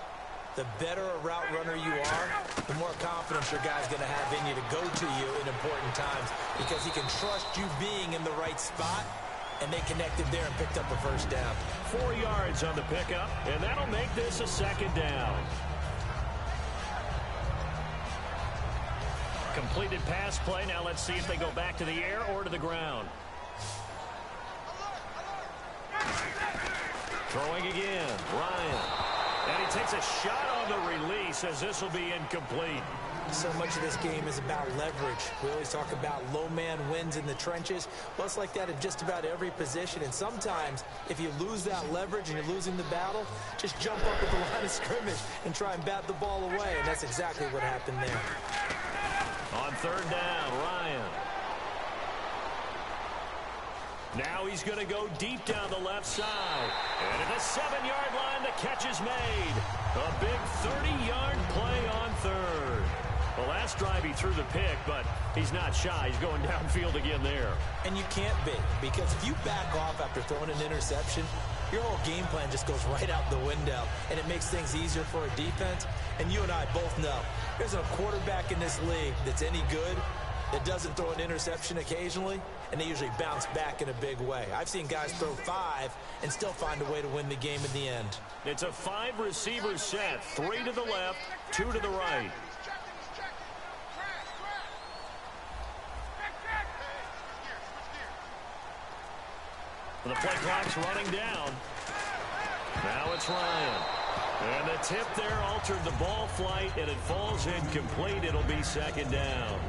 The better a route runner you are, the more confidence your guy's going to have in you to go to you in important times because he can trust you being in the right spot and they connected there and picked up a first down. 4 yards on the pickup, and that'll make this a second down. Completed pass play. Now let's see if they go back to the air or to the ground. Throwing again, Ryan. And he takes a shot on the release as this will be incomplete. So much of this game is about leverage. We always talk about low man wins in the trenches. Well, it's like that in just about every position. And sometimes, if you lose that leverage and you're losing the battle, just jump up at the line of scrimmage and try and bat the ball away. And that's exactly what happened there. On third down, Ryan. Now he's going to go deep down the left side. And at the 7-yard line, the catch is made. A big 30-yard play on third. The last drive he threw the pick, but he's not shy. He's going downfield again there. And you can't be, because if you back off after throwing an interception, your whole game plan just goes right out the window, and it makes things easier for a defense. And you and I both know there's a quarterback in this league that's any good that doesn't throw an interception occasionally, and they usually bounce back in a big way. I've seen guys throw 5 and still find a way to win the game in the end. It's a 5-receiver set, 3 to the left, 2 to the right. The play clock's running down. Now it's Ryan. And the tip there altered the ball flight, and it falls incomplete. It'll be second down.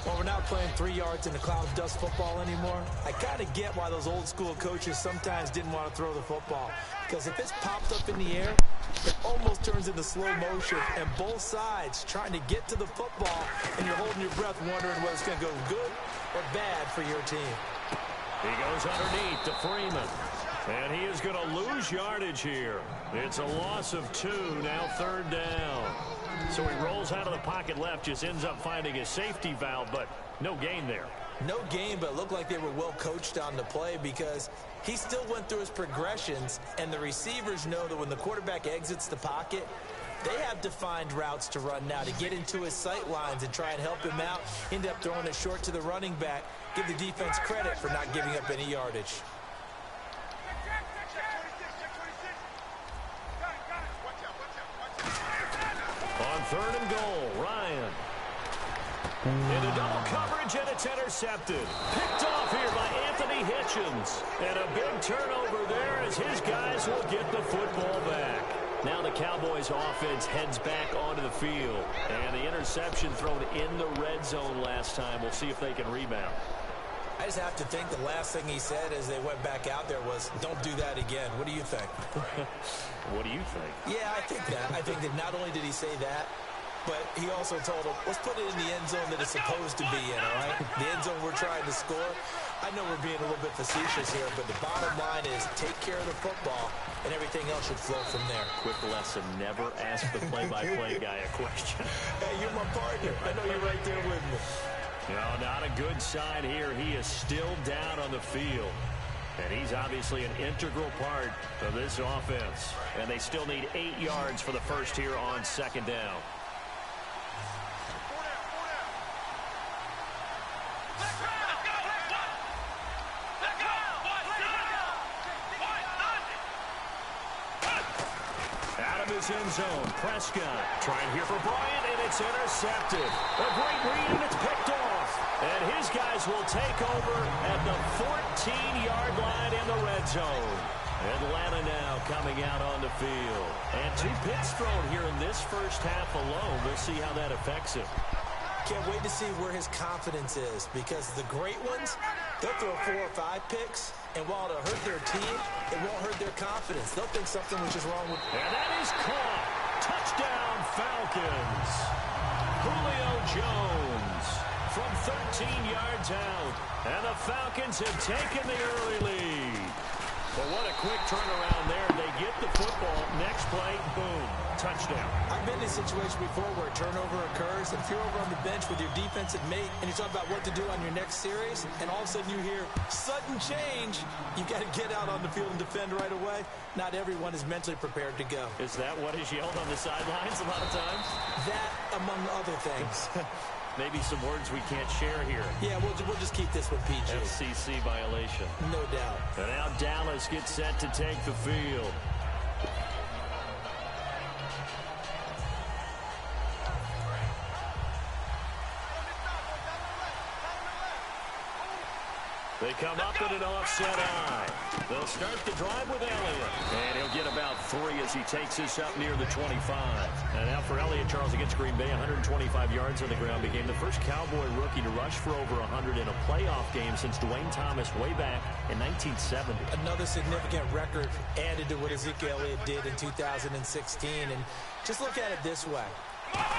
Well, we're not playing 3 yards in a cloud of dust football anymore. I kind of get why those old school coaches sometimes didn't want to throw the football. Because if it's popped up in the air, it almost turns into slow motion. And both sides trying to get to the football, and you're holding your breath wondering whether it's going to go good or bad for your team. He goes underneath to Freeman. And he is going to lose yardage here. It's a loss of 2, now third down. So he rolls out of the pocket left, just ends up finding a safety valve, but no gain there. No gain, but it looked like they were well coached on the play because he still went through his progressions, and the receivers know that when the quarterback exits the pocket, they have defined routes to run now to get into his sight lines and try and help him out. End up throwing it short to the running back. Give the defense credit for not giving up any yardage. On third and goal, Ryan. Into double coverage, and it's intercepted. Picked off here by Anthony Hitchens. And a big turnover there as his guys will get the football back. Now the Cowboys offense heads back onto the field. And the interception thrown in the red zone last time. We'll see if they can rebound. I just have to think the last thing he said as they went back out there was, don't do that again. What do you think? What do you think? Yeah, I think that. I think that not only did he say that, but he also told him, let's put it in the end zone that it's supposed to be in, all right? The end zone we're trying to score. I know we're being a little bit facetious here, but the bottom line is take care of the football, and everything else should flow from there. Quick lesson, never ask the play-by-play guy a question. Hey, you're my partner. I know you're right there with me. No, not a good sign here. He is still down on the field. And he's obviously an integral part of this offense. And they still need 8 yards for the first here on second down. End zone. Prescott trying here for Bryant, and it's intercepted. A great read, and it's picked off. And his guys will take over at the 14-yard line in the red zone. Atlanta now coming out on the field. And 2 picks thrown here in this first half alone. We'll see how that affects him. Can't wait to see where his confidence is, because the great ones, they'll throw 4 or 5 picks, and while it'll hurt their team, it won't hurt their confidence. They'll think something which is wrong with... And that is caught. Touchdown, Falcons. Julio Jones from 13 yards out. And the Falcons have taken the early lead. But what a quick turnaround there. They get the football. Next play, boom, touchdown. I've been in a situation before where a turnover occurs, and if you're over on the bench with your defensive mate and you talk about what to do on your next series, and all of a sudden you hear sudden change, you got to get out on the field and defend right away. Not everyone is mentally prepared to go. Is that what is yelled on the sidelines a lot of times? That, among other things. Maybe some words we can't share here. Yeah, we'll just keep this one PG. FCC violation. No doubt. And now Dallas gets set to take the field. They come up in an offset eye. They'll start the drive with Elliott. And he'll get about 3 as he takes this up near the 25. And now for Elliott, Charles, against Green Bay, 125 yards on the ground. Became the first Cowboy rookie to rush for over 100 in a playoff game since Dwayne Thomas way back in 1970. Another significant record added to what Ezekiel Elliott did in 2016. And just look at it this way.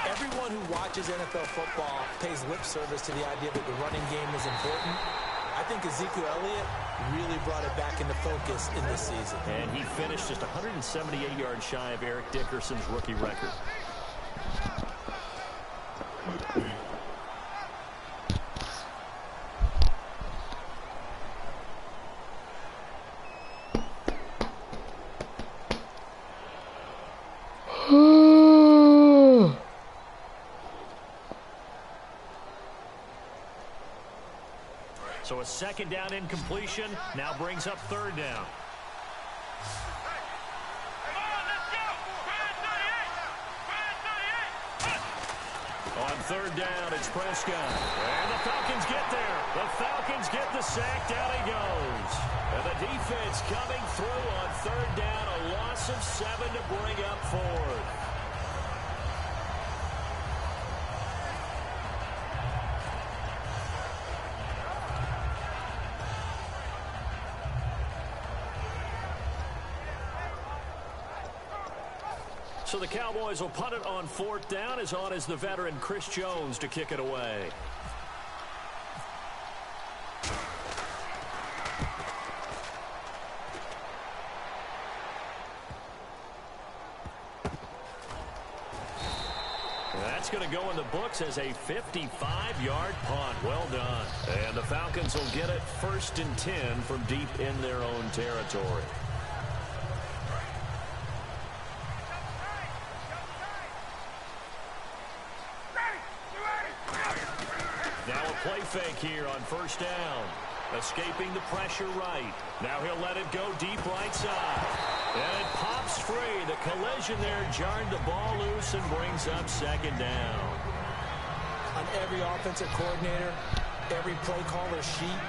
Everyone who watches NFL football pays lip service to the idea that the running game is important. I think Ezekiel Elliott really brought it back into focus in this season. And he finished just 178 yards shy of Eric Dickerson's rookie record. So a second down incompletion now brings up third down. On third down, it's Prescott. And the Falcons get there. The Falcons get the sack. Down he goes. And the defense coming through on third down. A loss of 7 to bring up fourth. So the Cowboys will punt it on fourth down. As on is the veteran Chris Jones to kick it away. That's going to go in the books as a 55-yard punt. Well done. And the Falcons will get it 1st and 10 from deep in their own territory. Now a play fake here on first down. Escaping the pressure right. Now he'll let it go deep right side. And it pops free. The collision there jarred the ball loose and brings up second down. On every offensive coordinator, every play caller sheet,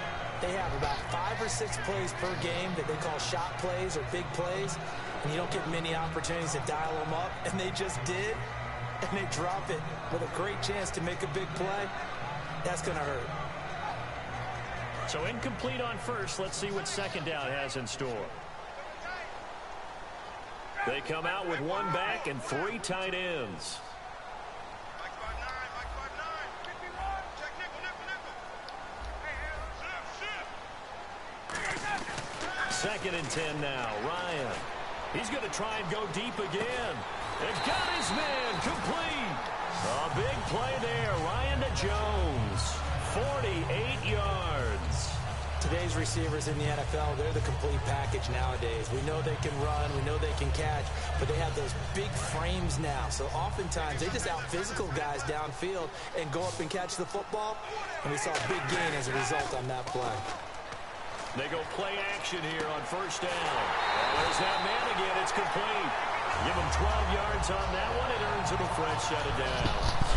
they have about 5 or 6 plays per game that they call shot plays or big plays. And you don't get many opportunities to dial them up. And they just did. And they drop it with a great chance to make a big play. That's going to hurt. So incomplete on first. Let's see what second down has in store. They come out with 1 back and 3 tight ends. Second and 10 now. Ryan. He's going to try and go deep again. And got his man complete. A big play there. Ryan to Jones. 48 yards. Today's receivers in the NFL, they're the complete package nowadays. We know they can run, we know they can catch, but they have those big frames now. So oftentimes they just out-physical guys downfield and go up and catch the football. And we saw a big gain as a result on that play. They go play action here on first down. Oh, there's that man again. It's complete. Give him 12 yards on that one. It earns him a fresh set of downs.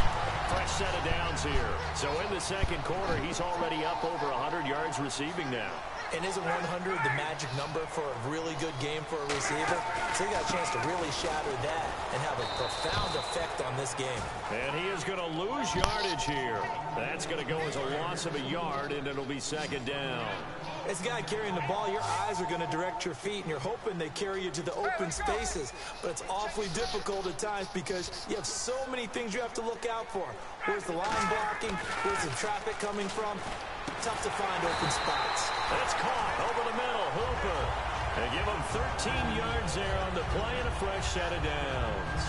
Fresh set of downs here. So in the second quarter, he's already up over 100 yards receiving now. And isn't 100 the magic number for a really good game for a receiver? So he got a chance to really shatter that and have a profound effect on this game. And he is going to lose yardage here. That's going to go as a loss of a yard, and it'll be second down. As a guy carrying the ball, your eyes are going to direct your feet, and you're hoping they carry you to the open spaces. But it's awfully difficult at times because you have so many things you have to look out for. Where's the line blocking? Where's the traffic coming from? Tough to find open spots. It's caught over the middle. Hooper. They give him 13 yards there on the play and a fresh set of downs.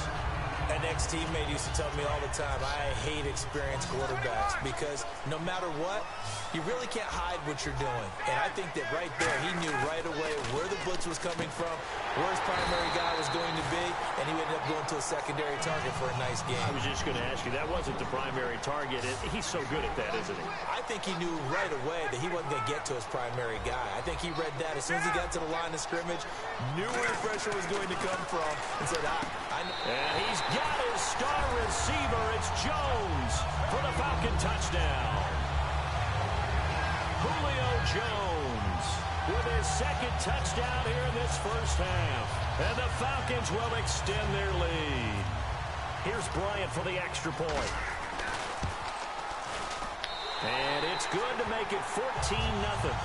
An ex-teammate used to tell me all the time, I hate experienced quarterbacks because no matter what, you really can't hide what you're doing. And I think that right there, he knew right away where the blitz was coming from, where his primary guy was going to be, and he ended up going to a secondary target for a nice game. I was just going to ask you, that wasn't the primary target. He's so good at that, isn't he? I think he knew right away that he wasn't going to get to his primary guy. I think he read that as soon as he got to the line of scrimmage, knew where the pressure was going to come from, and said, I know. And he's got his star receiver. It's Jones for the Falcon touchdown. Julio Jones with his second touchdown here in this first half. And the Falcons will extend their lead. Here's Bryant for the extra point. And it's good to make it 14-0.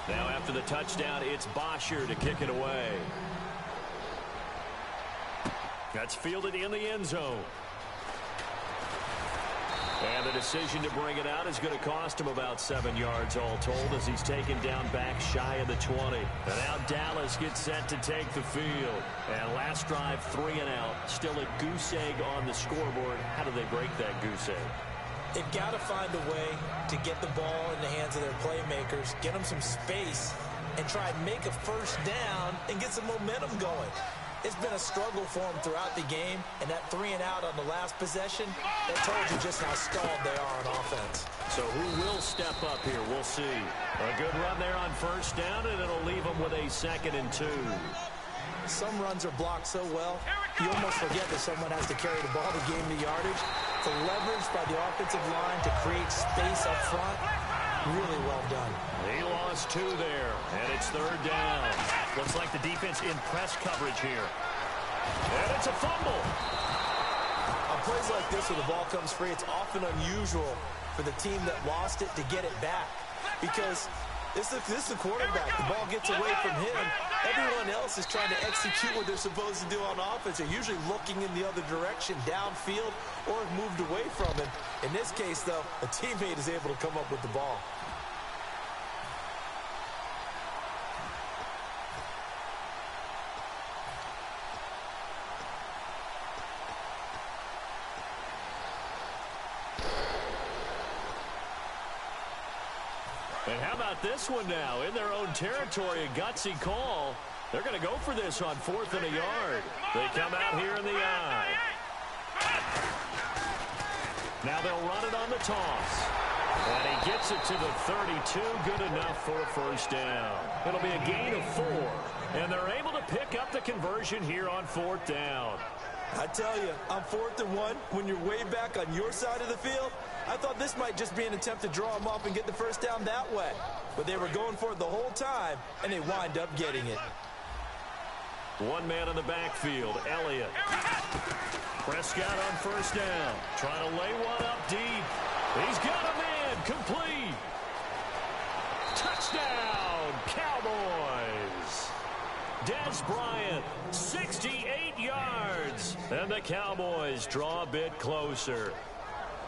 Now after the touchdown, it's Bosher to kick it away. That's fielded in the end zone. And the decision to bring it out is going to cost him about 7 yards all told as he's taken down back shy of the 20. And now Dallas gets set to take the field. And last drive, 3 and out. Still a goose egg on the scoreboard. How do they break that goose egg? They've got to find a way to get the ball in the hands of their playmakers, get them some space, and try and make a first down and get some momentum going. It's been a struggle for them throughout the game, and that 3 and out on the last possession, that told you just how stalled they are on offense. So who will step up here? We'll see. A good run there on first down, and it'll leave them with a 2nd and 2. Some runs are blocked so well, you almost forget that someone has to carry the ball to gain the yardage. The leverage by the offensive line to create space up front, really well done. He lost 2 there, and it's 3rd down. Looks like the defense in press coverage here. And it's a fumble. On plays like this where the ball comes free, it's often unusual for the team that lost it to get it back because this is the quarterback. The ball gets away from him. Everyone else is trying to execute what they're supposed to do on offense. They're usually looking in the other direction, downfield, or have moved away from him. In this case, though, a teammate is able to come up with the ball. And how about this one now? In their own territory, a gutsy call. They're going to go for this on 4th and a yard. They come out here in the eye. Now they'll run it on the toss. And he gets it to the 32. Good enough for a first down. It'll be a gain of 4. And they're able to pick up the conversion here on 4th down. I tell you, on 4th and 1, when you're way back on your side of the field, I thought this might just be an attempt to draw them up and get the first down that way. But they were going for it the whole time, and they wind up getting it. One man in the backfield, Elliott. Prescott on first down, trying to lay one up deep. He's got a man, complete. Touchdown, Cowboys. Des Bryant, 68 yards. And the Cowboys draw a bit closer.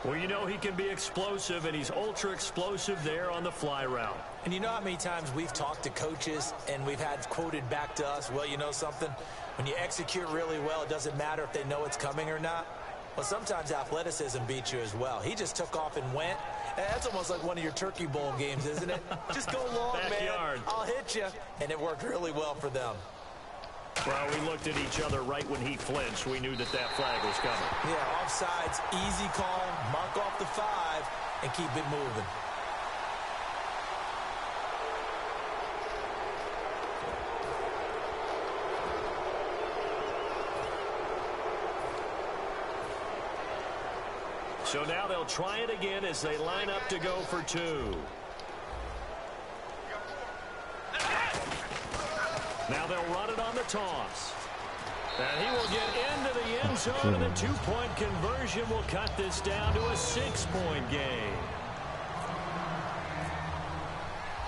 Well, you know he can be explosive, and he's ultra-explosive there on the fly route. And you know how many times we've talked to coaches and we've had quoted back to us, well, you know something? When you execute really well, it doesn't matter if they know it's coming or not. Well, sometimes athleticism beats you as well. He just took off and went. And that's almost like one of your Turkey Bowl games, isn't it? Just go long, Backyard. man. I'll hit you. And it worked really well for them. Well, we looked at each other right when he flinched. We knew that flag was coming. Yeah, offsides, easy call, mark off the 5, and keep it moving. So now they'll try it again as they line up to go for 2. Now they'll run it on the toss. And he will get into the end zone, and the 2-point conversion will cut this down to a 6-point game.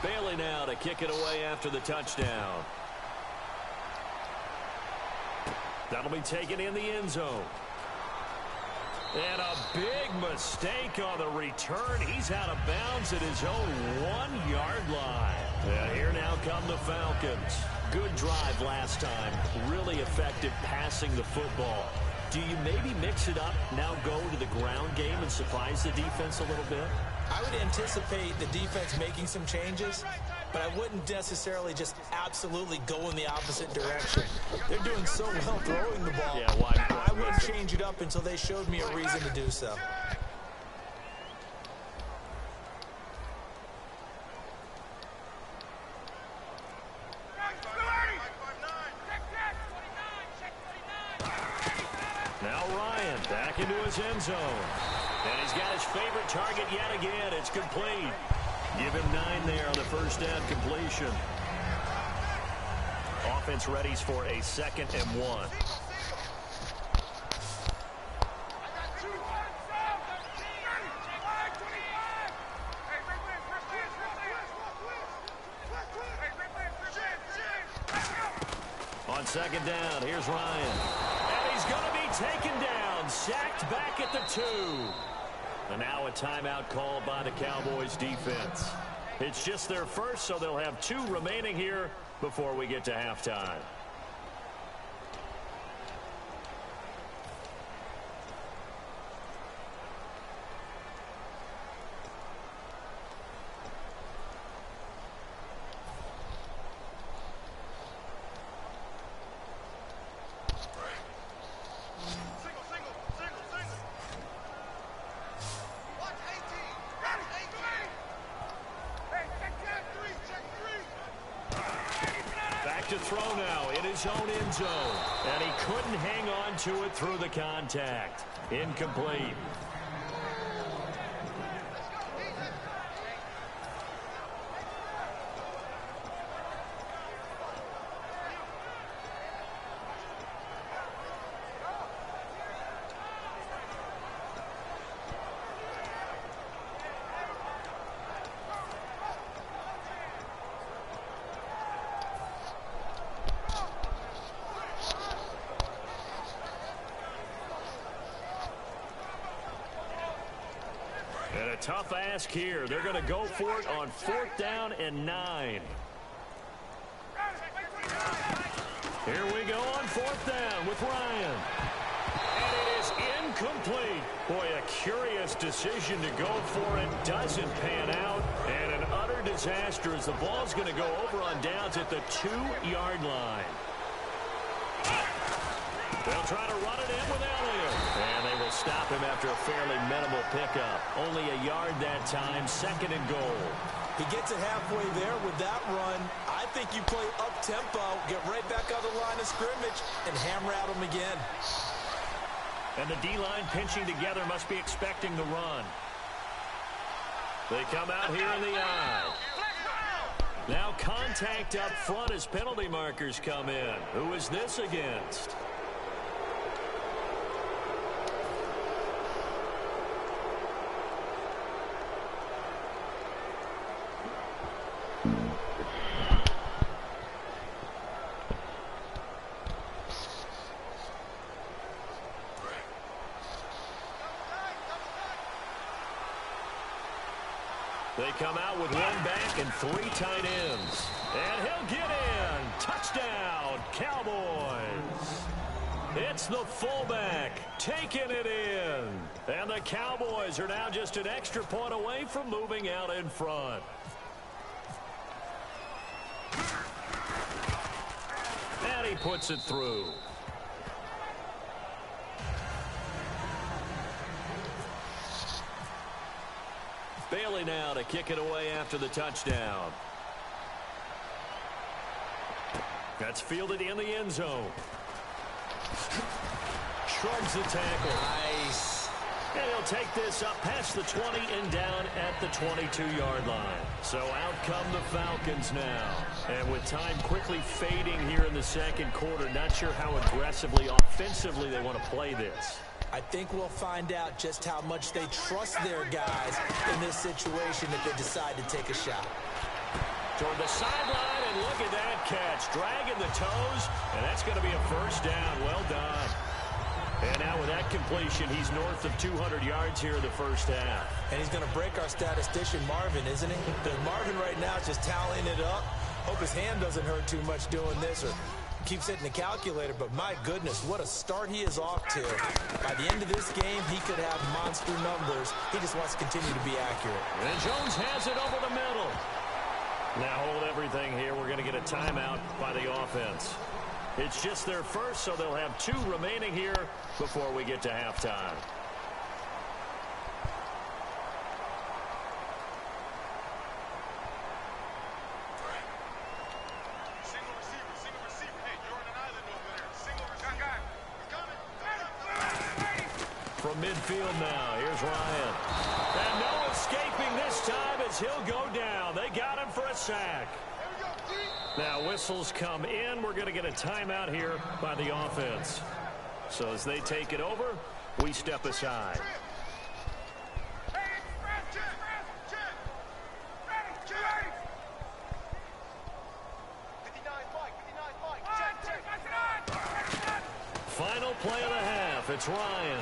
Bailey now to kick it away after the touchdown. That'll be taken in the end zone. And a big mistake on the return. He's out of bounds at his own 1-yard line. And here now come the Falcons. Good drive last time. Really effective passing the football. Do you maybe mix it up, now go to the ground game and surprise the defense a little bit? I would anticipate the defense making some changes, but I wouldn't necessarily just absolutely go in the opposite direction. They're doing so well throwing the ball. Yeah, why I wouldn't change it up until they showed me a reason to do so. Now Ryan back into his end zone. And he's got his favorite target yet again. It's complete. Give him 9 there on the first down completion. Offense readies for a 2nd and 1. On 2nd down, here's Ryan. And he's going to be taken down. Sacked back at the 2. And now a timeout called by the Cowboys defense. It's just their first, so they'll have 2 remaining here before we get to halftime. To throw now in his own end zone. And he couldn't hang on to it through the contact. Incomplete. And a tough ask here. They're going to go for it on 4th down and 9. Here we go on 4th down with Ryan. And it is incomplete. Boy, a curious decision to go for it. Doesn't pan out. And an utter disaster as the ball's going to go over on downs at the 2-yard line. They'll try to run it in with Elliott. And they will stop him after a fairly minimal pickup. Only a yard that time, 2nd and goal. He gets it halfway there with that run. I think you play up-tempo, get right back on the line of scrimmage, and hammer at him again. And the D-line pinching together must be expecting the run. They come out here in the eye. Now contact up front as penalty markers come in. Who is this against? They come out with 1 back and 3 tight ends. And he'll get in. Touchdown, Cowboys. It's the fullback taking it in. And the Cowboys are now just an extra point away from moving out in front. And he puts it through. Bailey now to kick it away after the touchdown. That's fielded in the end zone. Shrugs the tackle. Nice. And he'll take this up past the 20 and down at the 22-yard line. So out come the Falcons now. And with time quickly fading here in the 2nd quarter, not sure how aggressively, offensively they want to play this. I think we'll find out just how much they trust their guys in this situation if they decide to take a shot. toward the sideline, and look at that catch. Dragging the toes, and that's going to be a first down. Well done. And now with that completion, he's north of 200 yards here in the first half. And he's going to break our statistician, Marvin, isn't he? Because Marvin right now is just tallying it up. Hope his hand doesn't hurt too much doing this or keeps hitting the calculator. But my goodness, what a start he is off to. By the end of this game, he could have monster numbers. He just wants to continue to be accurate. And Jones has it over the middle. Now hold everything here. We're going to get a timeout by the offense. It's just their first, so they'll have 2 remaining here before we get to halftime. Single receiver. Hey, you're on an island over there. Single receiver. Coming. From midfield now, here's Ryan. And no escaping this time as he'll go down. They got him for a sack. Now whistles come in. We're going to get a timeout here by the offense. So as they take it over, we step aside. Final play of the half. It's Ryan.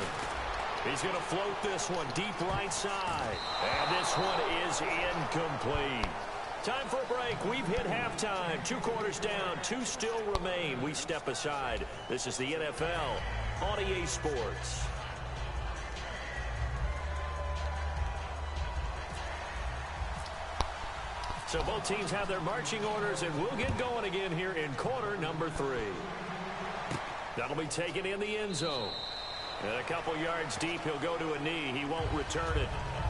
He's going to float this one deep right side. And this one is incomplete. Time for a break. We've hit halftime. 2 quarters down. 2 still remain. We step aside. This is the NFL on EA Sports. So both teams have their marching orders, and we'll get going again here in quarter number 3. That'll be taken in the end zone. And a couple yards deep, he'll go to a knee. He won't return it.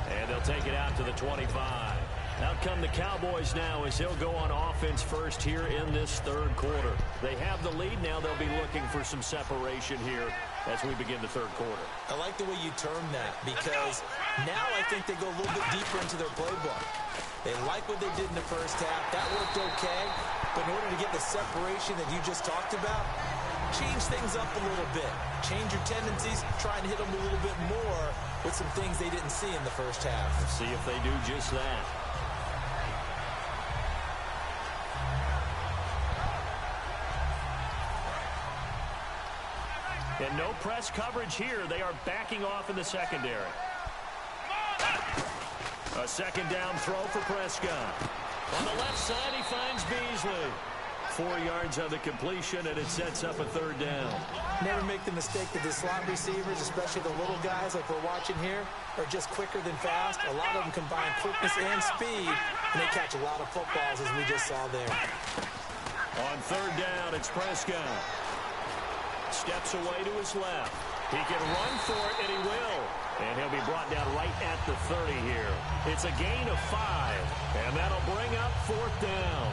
And they'll take it out to the 25. Out come the Cowboys now as they'll go on offense first here in this 3rd quarter. They have the lead. Now they'll be looking for some separation here as we begin the 3rd quarter. I like the way you term that because now I think they go a little bit deeper into their playbook. They like what they did in the first half. That worked okay. But in order to get the separation that you just talked about, change things up a little bit. Change your tendencies. Try and hit them a little bit more with some things they didn't see in the first half. Let's see if they do just that. And no press coverage here. They are backing off in the secondary. A 2nd down throw for Prescott. On the left side, he finds Beasley. 4 yards on the completion, and it sets up a 3rd down. Never make the mistake that the slot receivers, especially the little guys like we're watching here, are just quicker than fast. A lot of them combine quickness and speed, and they catch a lot of footballs, as we just saw there. On 3rd down, it's Prescott. Steps away to his left. He can run for it, and he will. And he'll be brought down right at the 30 here. It's a gain of 5, and that'll bring up 4th down.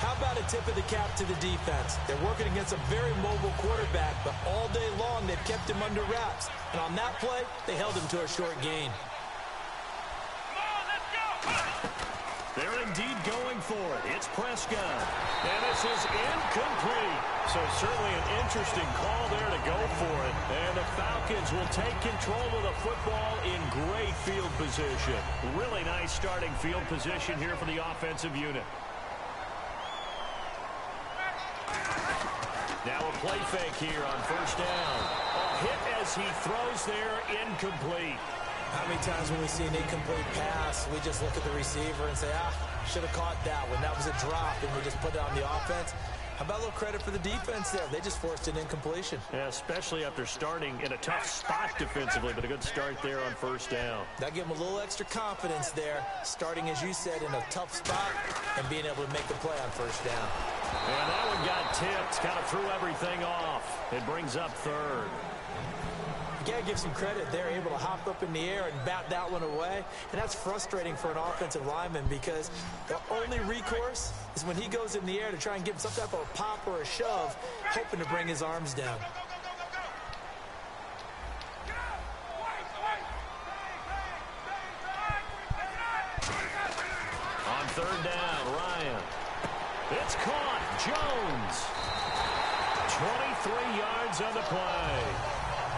How about a tip of the cap to the defense? They're working against a very mobile quarterback, but all day long they've kept him under wraps. And on that play, they held him to a short gain. They're indeed going for it. It's Prescott. And this is incomplete. So certainly an interesting call there to go for it. And the Falcons will take control of the football in great field position. Really nice starting field position here for the offensive unit. Now a play fake here on 1st down. A hit as he throws there, incomplete. How many times when we see an incomplete pass, we just look at the receiver and say, should have caught that one. That was a drop, and we just put it on the offense. How about a little credit for the defense there? They just forced an incompletion. Yeah, especially after starting in a tough spot defensively, but a good start there on 1st down. That gave them a little extra confidence there, starting, as you said, in a tough spot and being able to make the play on 1st down. And that one got tipped, kind of threw everything off. It brings up 3rd. You got to give some credit. They're able to hop up in the air and bat that one away. And that's frustrating for an offensive lineman because the only recourse is when he goes in the air to try and give some type of a pop or a shove, hoping to bring his arms down. On 3rd down, Ryan. It's caught. Jones. 23 yards on the play.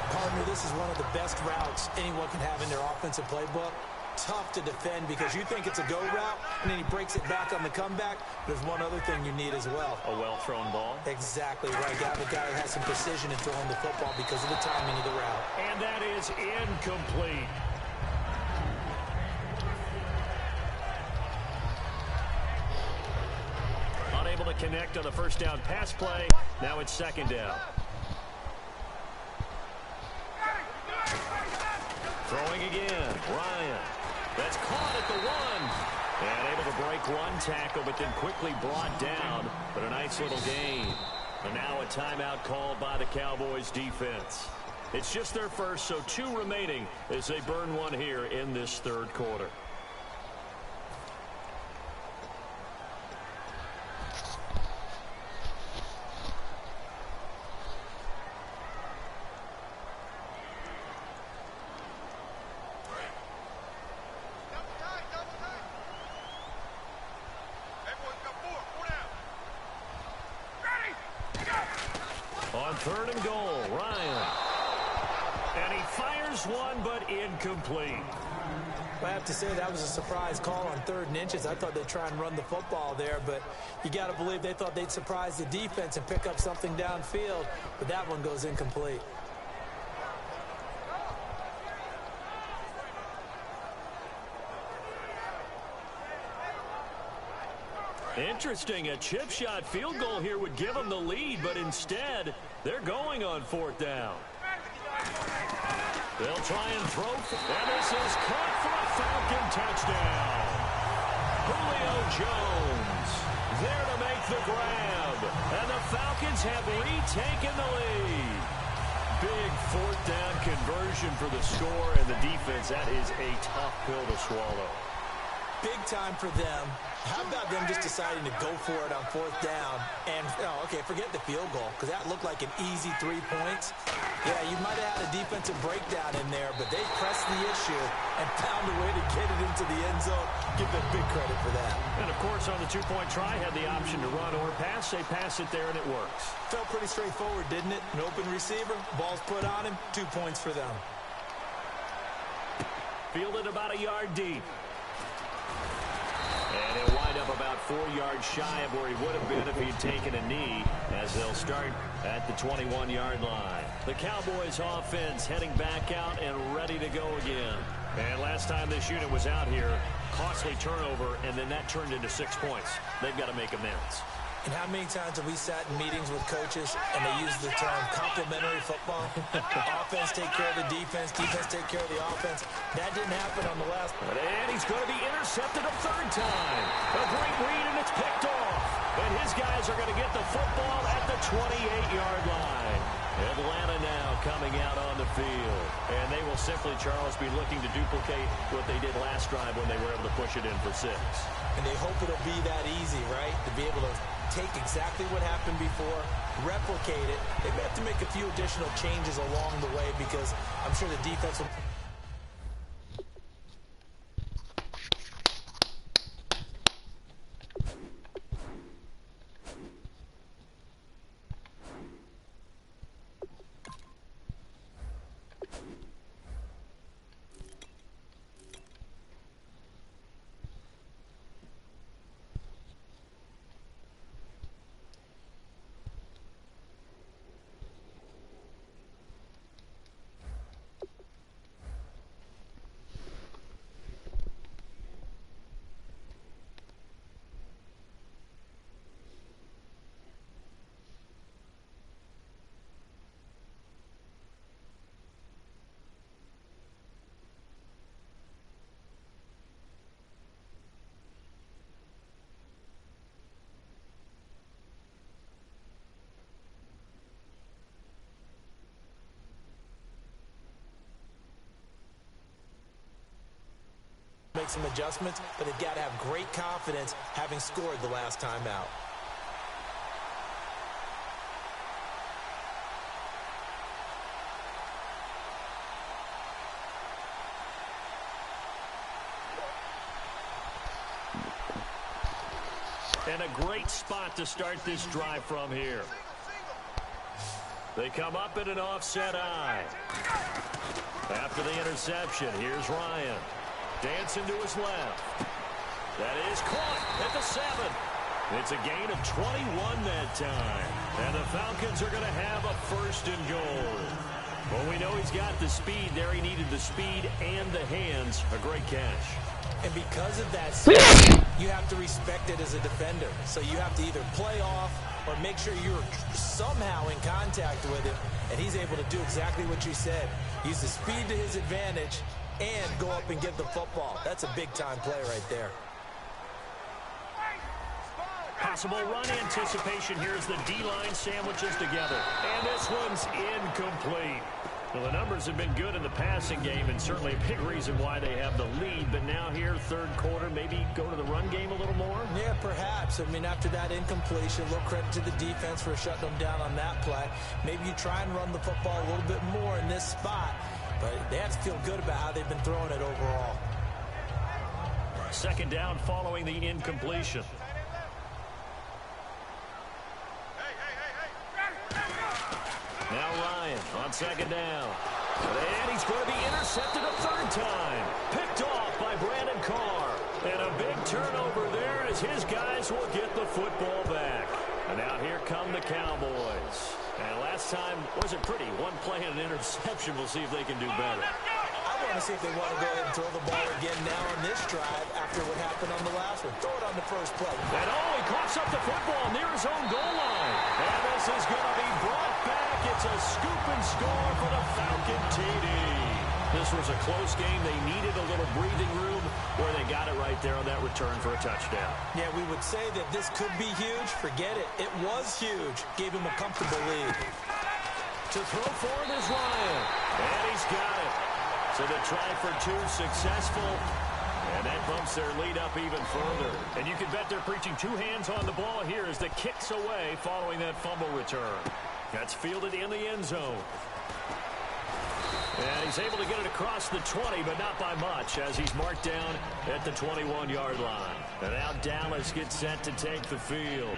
Partner, this is one of the best routes anyone can have in their offensive playbook. tough to defend because you think it's a go route, and then he breaks it back on the comeback. There's one other thing you need as well. A well-thrown ball. Exactly right. You have a guy that has some precision in throwing the football because of the timing of the route. And that is incomplete. Unable to connect on the first down pass play. Now it's second down. Throwing again. Ryan. That's caught at the 1. And able to break one tackle, but then quickly brought down. But a nice little gain. And now a timeout called by the Cowboys defense. It's just their first, so 2 remaining as they burn one here in this third quarter. On third and goal, Ryan. And he fires one, but incomplete. I have to say that was a surprise call on 3rd and inches. I thought they'd try and run the football there, but you got to believe they thought they'd surprise the defense and pick up something downfield, but that one goes incomplete. Interesting, a chip shot field goal here would give them the lead, but instead, they're going on 4th down. They'll try and throw, and this is caught for a Falcon touchdown. Julio Jones there to make the grab, and the Falcons have retaken the lead. Big 4th down conversion for the score, and the defense, that is a tough pill to swallow. Big time for them. How about them just deciding to go for it on 4th down? And, okay, forget the field goal, because that looked like an easy 3 points. Yeah, you might have had a defensive breakdown in there, but they pressed the issue and found a way to get it into the end zone. Give them big credit for that. And, of course, on the 2-point try, had the option to run or pass. They pass it there, and it works. Felt pretty straightforward, didn't it? An open receiver, ball's put on him, 2 points for them. Fielded about a yard deep. And he'll wind up about 4 yards shy of where he would have been if he'd taken a knee, as they'll start at the 21-yard line. The Cowboys offense heading back out and ready to go again. And last time this unit was out here, costly turnover, and then that turned into 6 points. They've got to make amends. And how many times have we sat in meetings with coaches and they use the term complementary football? Offense take care of the defense, defense take care of the offense. That didn't happen on the last one. And he's going to be intercepted a 3rd time. A great read, and it's picked off. And his guys are going to get the football at the 28-yard line. Atlanta now coming out on the field. And they will simply, Charles, be looking to duplicate what they did last drive when they were able to push it in for 6. And they hope it'll be that easy, right? To be able to take exactly what happened before, replicate it. They may have to make a few additional changes along the way because I'm sure the defense will... make some adjustments, but they've got to have great confidence having scored the last time out. And a great spot to start this drive from here. They come up in an offset eye. After the interception, here's Ryan. Dancing to his left. That is caught at the 7. It's a gain of 21 that time. And the Falcons are going to have a 1st and goal. Well, we know he's got the speed there. He needed the speed and the hands. A great catch. And because of that speed, you have to respect it as a defender. So you have to either play off or make sure you're somehow in contact with him. And he's able to do exactly what you said. Use the speed to his advantage and go up and get the football. That's a big-time play right there. Possible run anticipation here as the D-line sandwiches together. And this one's incomplete. Well, the numbers have been good in the passing game and certainly a big reason why they have the lead. But now here, third quarter, maybe go to the run game a little more? Yeah, perhaps. I mean, after that incompletion, a little credit to the defense for shutting them down on that play. Maybe you try and run the football a little bit more in this spot. But they have to feel good about how they've been throwing it overall. Second down following the incompletion. Now Ryan on second down. And he's going to be intercepted a 3rd time. Picked off by Brandon Carr. And a big turnover there as his guys will get the football back. And now here come the Cowboys. And last time wasn't pretty. One play and an interception. We'll see if they can do better. I want to see if they want to go ahead and throw the ball again now on this drive after what happened on the last one. Throw it on the first play. And he coughs up the football near his own goal line. And this is going to be brought back. It's a scoop and score for the Falcon TD. This was a close game. They needed a little breathing room where they got it right there on that return for a touchdown. Yeah, we would say that this could be huge. Forget it. It was huge. Gave him a comfortable lead. To throw forward is Ryan. And he's got it. So the try for 2 successful. And that bumps their lead up even further. And you can bet they're preaching 2 hands on the ball here as the kick's away following that fumble return. That's fielded in the end zone. And he's able to get it across the 20, but not by much as he's marked down at the 21-yard line. And now Dallas gets set to take the field.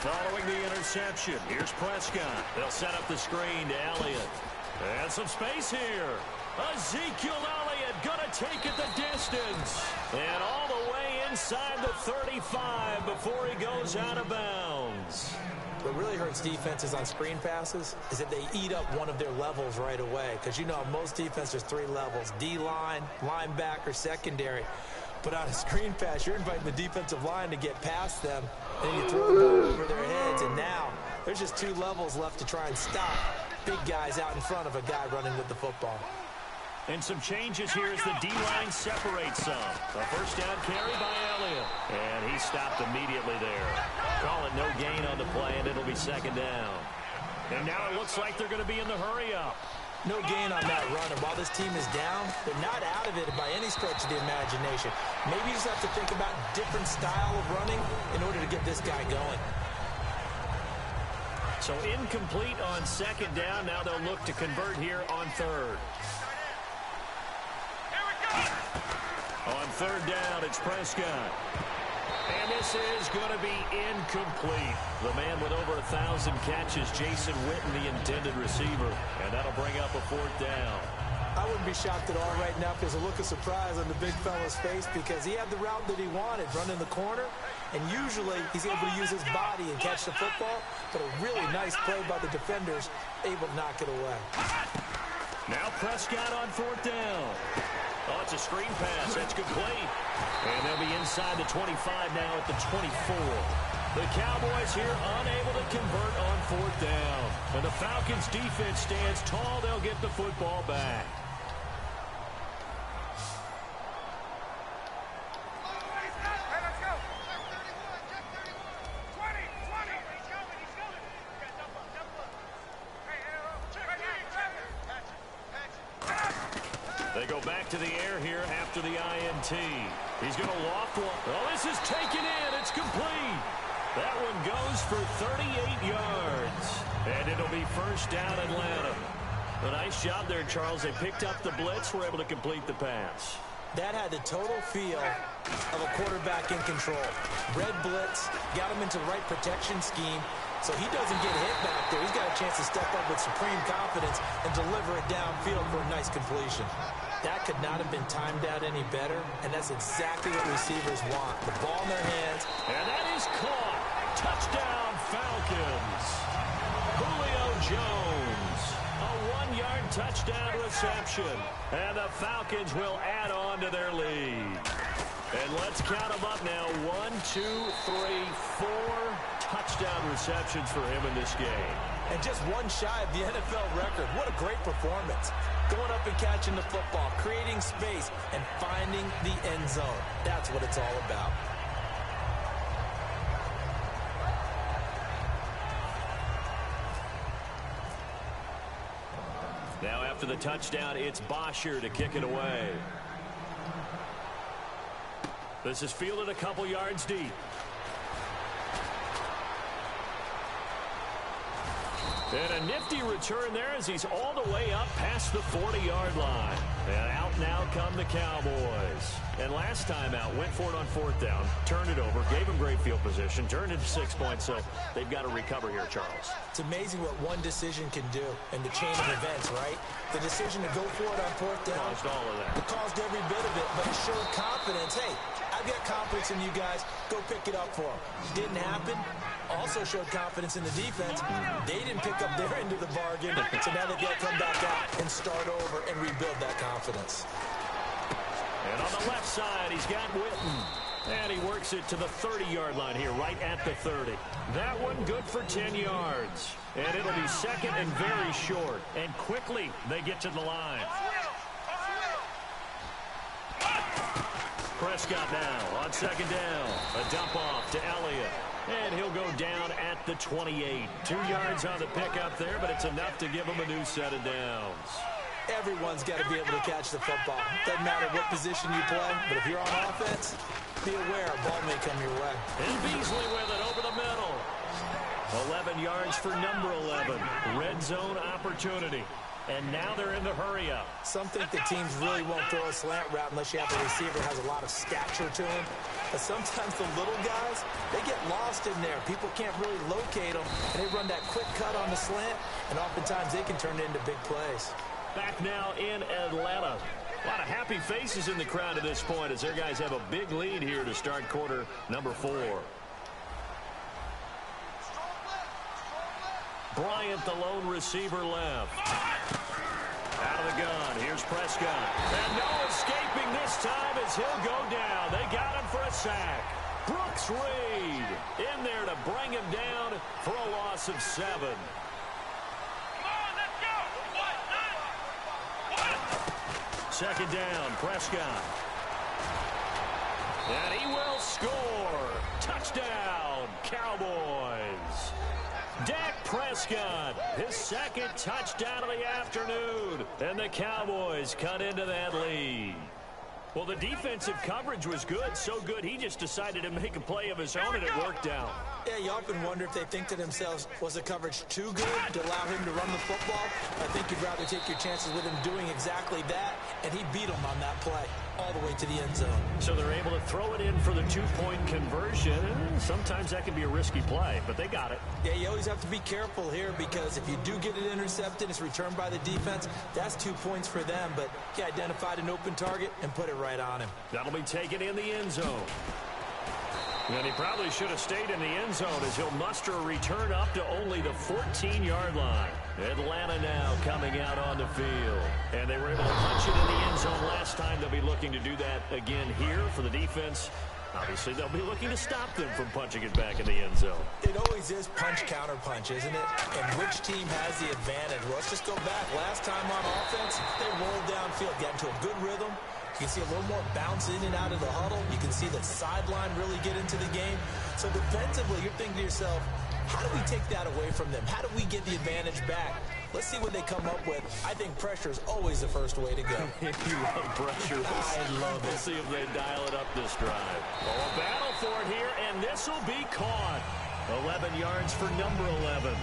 Following the interception, here's Prescott. They'll set up the screen to Elliott. And some space here. Ezekiel Elliott gonna take it the distance. And all the way inside the 35 before he goes out of bounds. What really hurts defenses on screen passes is that they eat up one of their levels right away. Because you know, most defense, there's 3 levels. D-line, linebacker, secondary. But on a screen pass, you're inviting the defensive line to get past them. Then you throw the ball over their heads. And now there's just 2 levels left to try and stop big guys out in front of a guy running with the football. And some changes here as the D-line separates some. A first down carry by Elliott. And he stopped immediately there. Call it no gain on the play, and it'll be second down. And now it looks like they're going to be in the hurry-up. No gain on that run, and while this team is down, they're not out of it by any stretch of the imagination. Maybe you just have to think about different style of running in order to get this guy going. So incomplete on second down. Now they'll look to convert here on third. On third down, it's Prescott. And this is going to be incomplete. The man with over 1,000 catches, Jason Witten, the intended receiver. And that'll bring up a 4th down. I wouldn't be shocked at all right now if there's a look of surprise on the big fella's face because he had the route that he wanted, running the corner. And usually he's able to use his body and catch the football. But a really nice play by the defenders, able to knock it away. Now Prescott on 4th down. Oh, it's a screen pass. That's complete. And they'll be inside the 25 now at the 24. The Cowboys here unable to convert on 4th down. And the Falcons defense stands tall. They'll get the football back. They go back to the air here after the INT. He's going to loft one. Oh, this is taken in. It's complete. That one goes for 38 yards. And it'll be first down Atlanta. A nice job there, Charles. They picked up the blitz, were able to complete the pass. That had the total feel of a quarterback in control. Red blitz, got him into the right protection scheme, so he doesn't get hit back there. He's got a chance to step up with supreme confidence and deliver it downfield for a nice completion. That could not have been timed out any better, and that's exactly what receivers want. The ball in their hands. And that is caught. Touchdown, Falcons. Julio Jones. A 1-yard touchdown reception. And the Falcons will add on to their lead. And let's count them up now. 1, 2, 3, 4 touchdown receptions for him in this game. And just one shy of the NFL record. What a great performance. Going up and catching the football, creating space, and finding the end zone. That's what it's all about. Now after the touchdown, it's Bosher to kick it away. This is fielded a couple yards deep. And a nifty return there as he's all the way up past the 40-yard line. And out now come the Cowboys. And last time out, went for it on 4th down, turned it over, gave him great field position, turned it to 6 points, so they've got to recover here, Charles. It's amazing what one decision can do in the chain of events, right? The decision to go for it on 4th down. Caused all of that. It caused every bit of it, but it showed confidence. Hey, I've got confidence in you guys. Go pick it up for them. Didn't happen. Also showed confidence in the defense. They didn't pick up their end of the bargain, so now they've got to come back out and start over and rebuild that confidence. And on the left side, he's got Witten. And he works it to the 30-yard line here, right at the 30. That one good for 10 yards. And it'll be second and very short. And quickly, they get to the line. Prescott now on 2nd down. A dump off to Elliott. And he'll go down at the 28. 2 yards on the pickup there, but it's enough to give him a new set of downs. Everyone's got to be able to catch the football. Doesn't matter what position you play, but if you're on offense, be aware a ball may come your way. And Beasley with it over the middle. 11 yards for number 11. Red zone opportunity. And now they're in the hurry-up. Some think the teams really won't throw a slant route unless you have a receiver who has a lot of stature to him. But sometimes the little guys, they get lost in there. People can't really locate them, and they run that quick cut on the slant, and oftentimes they can turn it into big plays. Back now in Atlanta. A lot of happy faces in the crowd at this point as their guys have a big lead here to start quarter number 4. Bryant, the lone receiver, left. Out of the gun. Here's Prescott. And no escaping this time as he'll go down. They got him for a sack. Brooks Reed in there to bring him down for a loss of 7. Come on, let's go. 2nd down, Prescott. And he will score. Touchdown, Cowboys. Dak Prescott, his 2nd touchdown of the afternoon. And the Cowboys cut into that lead. Well, the defensive coverage was good, so good he just decided to make a play of his own, and it worked out. Yeah, you often wonder if they think to themselves, was the coverage too good to allow him to run the football? I think you'd rather take your chances with him doing exactly that, and he beat him on that play all the way to the end zone. So they're able to throw it in for the 2-point conversion. Sometimes that can be a risky play, but they got it. Yeah, you always have to be careful here because if you do get it intercepted, it's returned by the defense. That's 2 points for them, but he identified an open target and put it right on him. That'll be taken in the end zone. And he probably should have stayed in the end zone as he'll muster a return up to only the 14-yard line. Atlanta now coming out on the field. And they were able to punch it in the end zone last time. They'll be looking to do that again here for the defense. Obviously, they'll be looking to stop them from punching it back in the end zone. It always is punch-counter-punch, isn't it? And which team has the advantage? Well, let's just go back. Last time on offense, they rolled downfield, got into a good rhythm. You can see a little more bounce in and out of the huddle. You can see the sideline really get into the game. So defensively, you're thinking to yourself, how do we take that away from them? How do we get the advantage back? Let's see what they come up with. I think pressure is always the first way to go. You love pressure. I love it. We'll see if they dial it up this drive. Oh, a battle for it here, and this will be caught. 11 yards for number 11.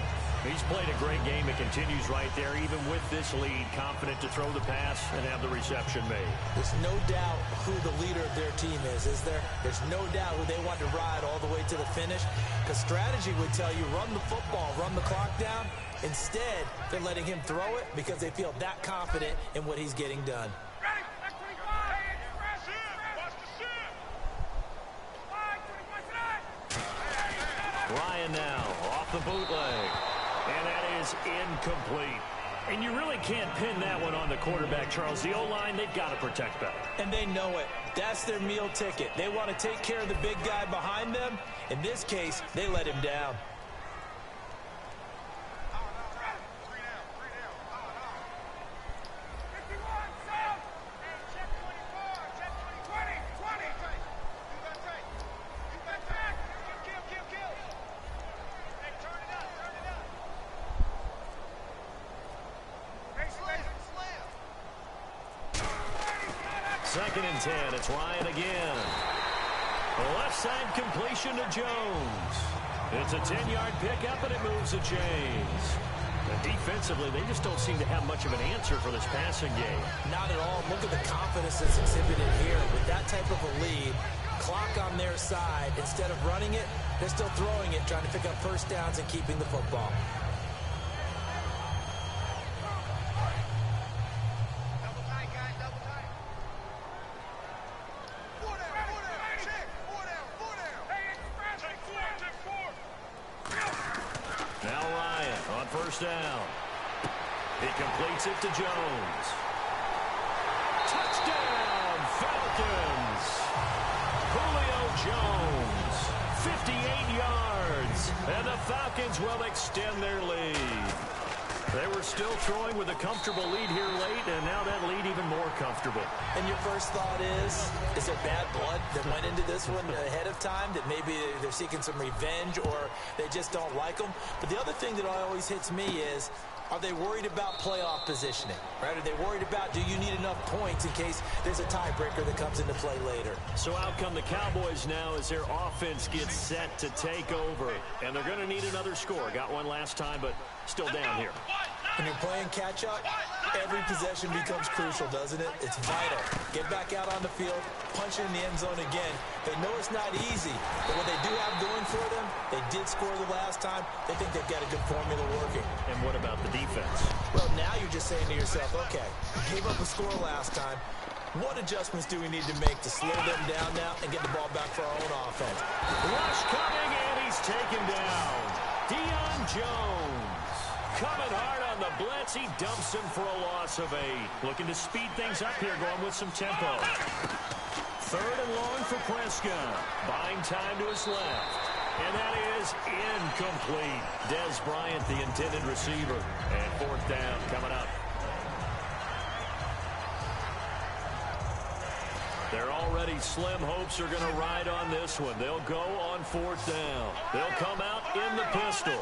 He's played a great game. It continues right there, even with this lead. Confident to throw the pass and have the reception made. There's no doubt who the leader of their team is there? There's no doubt who they want to ride all the way to the finish. Because strategy would tell you, run the football, run the clock down. Instead, they're letting him throw it because they feel that confident in what he's getting done. Ryan now off the bootleg. And that is incomplete. And you really can't pin that one on the quarterback, Charles. The O-line, they've got to protect better. And they know it. That's their meal ticket. They want to take care of the big guy behind them. In this case, they let him down. Second and 10. It's Ryan again. Left side completion to Jones. It's a 10-yard pickup, and it moves the chains. And defensively, they just don't seem to have much of an answer for this passing game. Not at all. Look at the confidence that's exhibited here. With that type of a lead, clock on their side, instead of running it, they're still throwing it, trying to pick up first downs and keeping the football. Down. He completes it to Jones. Touchdown, Falcons. Julio Jones, 58 yards. And the Falcons will extend their lead. They were still throwing with a comfortable lead here late, and now that lead even more comfortable. And your first thought is there bad blood that went into this one ahead of time, that maybe they're seeking some revenge or they just don't like them? But the other thing that always hits me is, are they worried about playoff positioning? Right? Are they worried about, do you need enough points in case there's a tiebreaker that comes into play later? So out come the Cowboys now as their offense gets set to take over. And they're going to need another score. Got one last time, but still down here. When you're playing catch-up, every possession becomes crucial, doesn't it? It's vital. Get back out on the field, punch it in the end zone again. They know it's not easy, but what they do have going for them, they did score the last time. They think they've got a good formula working. And what about the defense? Well, now you're just saying to yourself, okay, we gave up a score last time. What adjustments do we need to make to slow them down now and get the ball back for our own offense? Rush coming, and he's taken down. Deion Jones coming hard on the blitz. He dumps him for a loss of 8. Looking to speed things up here, going with some tempo. Third and long for Prescott. Buying time to his left. And that is incomplete. Dez Bryant, the intended receiver. And fourth down coming up. Their already slim hopes are going to ride on this one. They'll go on fourth down. They'll come out in the pistol.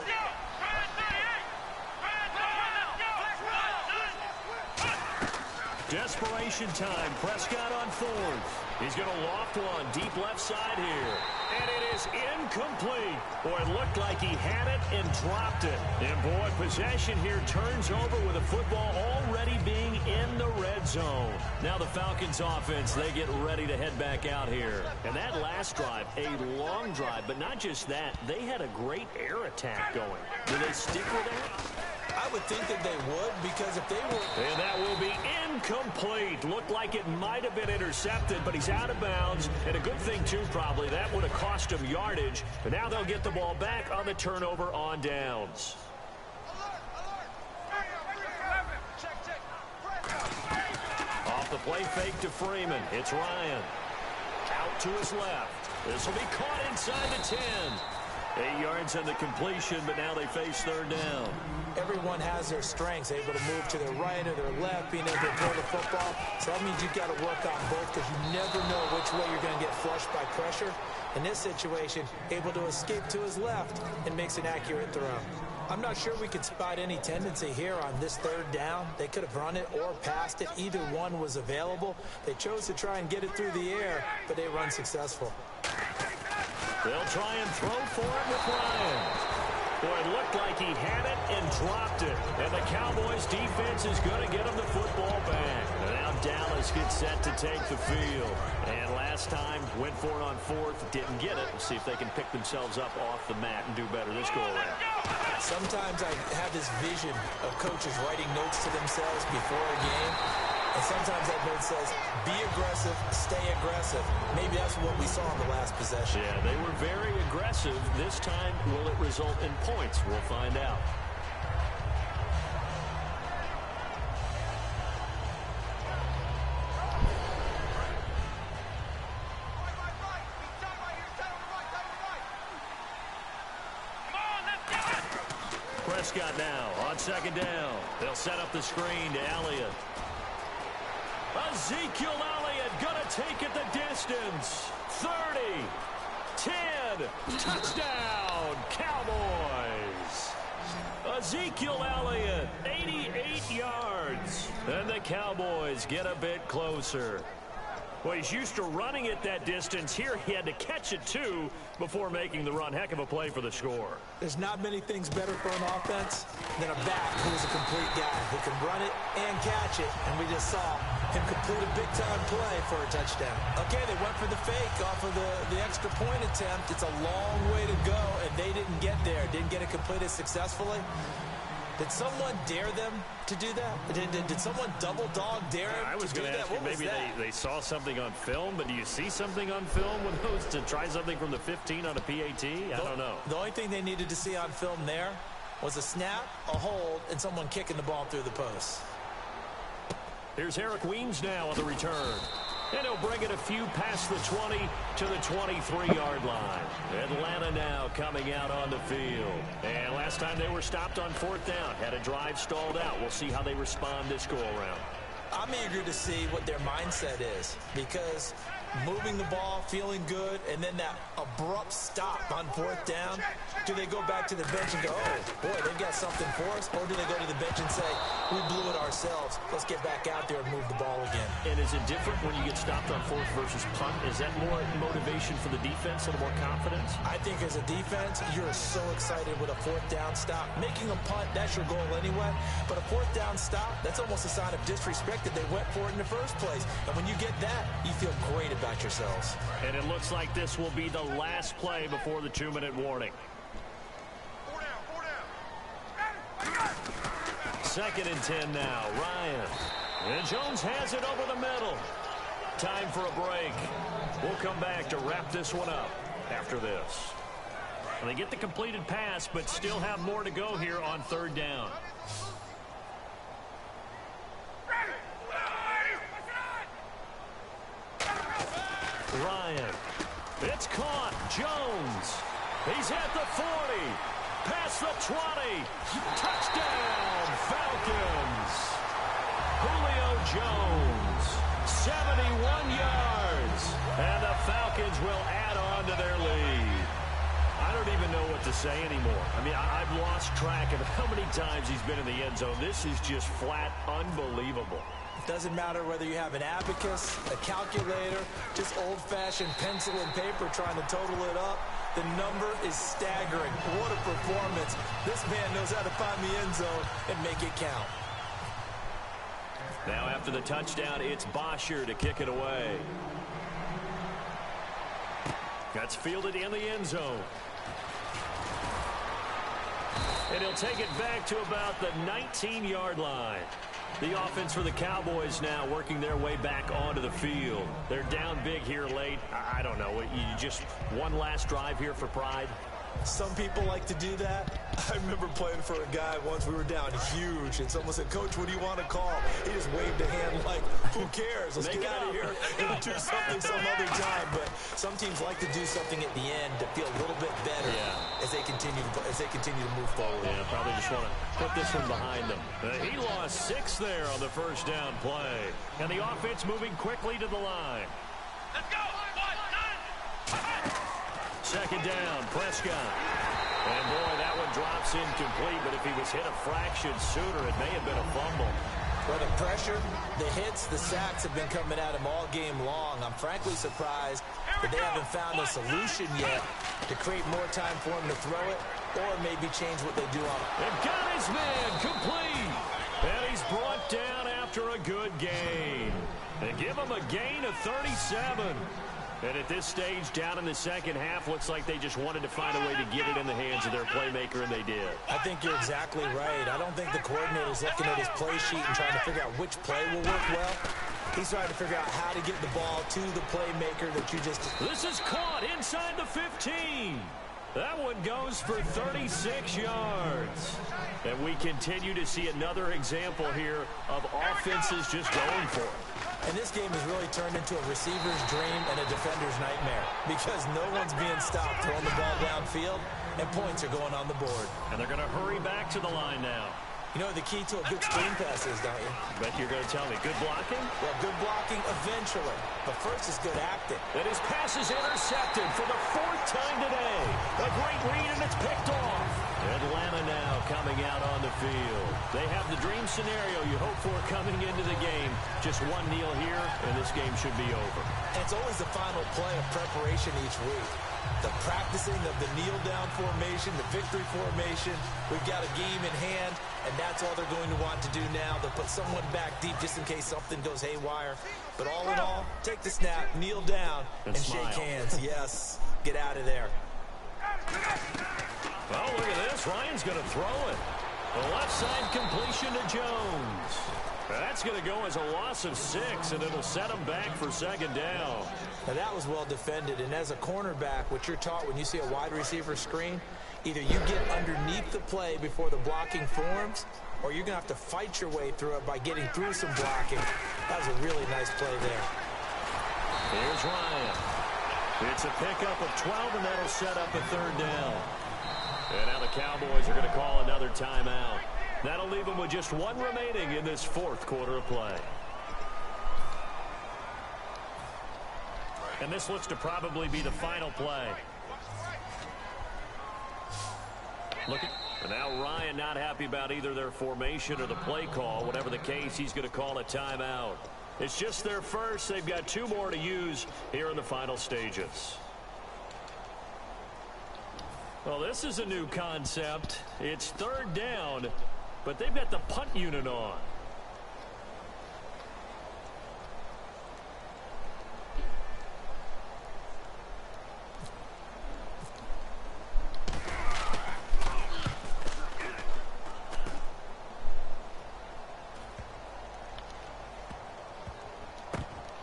Desperation time. Prescott on fourth. He's going to loft one deep left side here. And it is incomplete. Boy, it looked like he had it and dropped it. And boy, possession here turns over with the football already being in the red zone. Now the Falcons offense, they get ready to head back out here. And that last drive, a long drive, but not just that. They had a great air attack going. Do they stick with that? I would think that they would, because if they were... And that will be incomplete. Looked like it might have been intercepted, but he's out of bounds. And a good thing, too, probably. That would have cost him yardage. But now they'll get the ball back on the turnover on downs. Off the play fake to Freeman. It's Ryan. Out to his left. This will be caught inside the 10. 8 yards on the completion, but now they face third down. Everyone has their strengths, able to move to their right or their left, being able to throw the football. So that means you've got to work on both, because you never know which way you're going to get flushed by pressure. In this situation, able to escape to his left and makes an accurate throw. I'm not sure we could spot any tendency here on this third down. They could have run it or passed it. Either one was available. They chose to try and get it through the air, but they were unsuccessful. They'll try and throw for it with Ryan. Boy, it looked like he had it and dropped it. And the Cowboys defense is going to get him the football back. And now Dallas gets set to take the field. And last time, went for it on fourth, didn't get it. Let's see if they can pick themselves up off the mat and do better this go-around. Sometimes I have this vision of coaches writing notes to themselves before a game. And sometimes that note says, be aggressive, stay aggressive. Maybe that's what we saw in the last possession. Yeah, they were very aggressive. This time, will it result in points? We'll find out. Prescott now on second down. They'll set up the screen to Elliott. Ezekiel Elliott going to take it the distance. 30, 10, touchdown, Cowboys. Ezekiel Elliott, 88 yards. And the Cowboys get a bit closer. Well, he's used to running it that distance. Here he had to catch it, too, before making the run. Heck of a play for the score. There's not many things better for an offense than a back who is a complete guy who can run it and catch it. And we just saw him complete a big-time play for a touchdown. Okay, they went for the fake off of the extra point attempt. It's a long way to go, and they didn't get there. Didn't get it completed successfully. Did someone dare them to do that? Did someone double dog dare them I was to do going to that? ask you, maybe they saw something on film, but do you see something on film with those to try something from the 15 on a PAT? I don't know. The only thing they needed to see on film there was a snap, a hold, and someone kicking the ball through the post. Here's Eric Weems now on the return. And he'll bring it a few past the 20 to the 23-yard line. Atlanta now coming out on the field. And last time they were stopped on fourth down. Had a drive stalled out. We'll see how they respond this go-around. I'm eager to see what their mindset is, because moving the ball, feeling good, and then that abrupt stop on fourth down, do they go back to the bench and go, oh, boy, they've got something for us, or do they go to the bench and say, we blew it ourselves, let's get back out there and move the ball again? And is it different when you get stopped on fourth versus punt? Is that more motivation for the defense, a little more confidence? I think as a defense, you're so excited with a fourth down stop. Making a punt, that's your goal anyway, but a fourth down stop, that's almost a sign of disrespect that they went for it in the first place. And when you get that, you feel great about yourselves. And it looks like this will be the last play before the 2-minute warning. 4 down. Second and 10 now. Ryan. And Jones has it over the middle. Time for a break. We'll come back to wrap this one up after this. And they get the completed pass, but still have more to go here on third down. Ryan. It's caught. Jones. He's at the 40. Past the 20. Touchdown, Falcons. Julio Jones. 71 yards. And the Falcons will add on to their lead. I don't even know what to say anymore. I mean, I've lost track of how many times he's been in the end zone. This is just flat unbelievable. Doesn't matter whether you have an abacus, a calculator, just old-fashioned pencil and paper trying to total it up. The number is staggering. What a performance. This man knows how to find the end zone and make it count. Now after the touchdown, it's Bosher to kick it away. That's fielded in the end zone. And he'll take it back to about the 19-yard line. The offense for the Cowboys now working their way back onto the field. They're down big here late. I don't know. You just one last drive here for pride? Some people like to do that. I remember playing for a guy once. We were down huge, and someone said, Coach, what do you want to call? He just waved a hand like, who cares? Let's get out of here and do something some other time. But some teams like to do something at the end to feel a little bit better as they continue to move forward. Yeah, probably just want to put this one behind them. He lost 6 there on the first down play. And the offense moving quickly to the line. Let's go. 1, 9. Second down, Prescott. And boy, that one drops incomplete, but if he was hit a fraction sooner, it may have been a fumble. Well, the pressure, the hits, the sacks have been coming at him all game long. I'm frankly surprised that they haven't found a solution yet to create more time for him to throw it or maybe change what they do on it. And got his man complete. And he's brought down after a good gain. They give him a gain of 37. And at this stage, down in the second half, looks like they just wanted to find a way to get it in the hands of their playmaker, and they did. I think you're exactly right. I don't think the coordinator's looking at his play sheet and trying to figure out which play will work well. He's trying to figure out how to get the ball to the playmaker that you just... This is caught inside the 15. That one goes for 36 yards. And we continue to see another example here of offenses just going for it. And this game has really turned into a receiver's dream and a defender's nightmare because no one's being stopped throwing the ball downfield, and points are going on the board. And they're going to hurry back to the line now. You know what the key to a good screen pass is, don't you? Bet you're going to tell me. Good blocking? Well, good blocking eventually. But first is good acting. And his pass is intercepted for the 4th time today. A great read, and it's picked off. Atlanta now coming out on the field. They have the dream scenario you hope for coming into the game. Just one kneel here, and this game should be over. And it's always the final play of preparation each week. The practicing of the kneel-down formation, the victory formation. We've got a game in hand, and that's all they're going to want to do now. They'll put someone back deep just in case something goes haywire. But all in all, take the snap, kneel down, and shake hands. Yes, get out of there. Well, look at this. Ryan's going to throw it. The left side completion to Jones. That's going to go as a loss of 6, and it'll set him back for 2nd down. Now, that was well defended, and as a cornerback, what you're taught when you see a wide receiver screen, either you get underneath the play before the blocking forms, or you're going to have to fight your way through it by getting through some blocking. That was a really nice play there. Here's Ryan. It's a pickup of 12, and that'll set up a 3rd down. And now the Cowboys are going to call another timeout. That'll leave them with just 1 remaining in this 4th quarter of play. And this looks to probably be the final play. And now Ryan not happy about either their formation or the play call. Whatever the case, he's going to call a timeout. It's just their first. They've got 2 more to use here in the final stages. Well, this is a new concept. It's 3rd down, but they've got the punt unit on.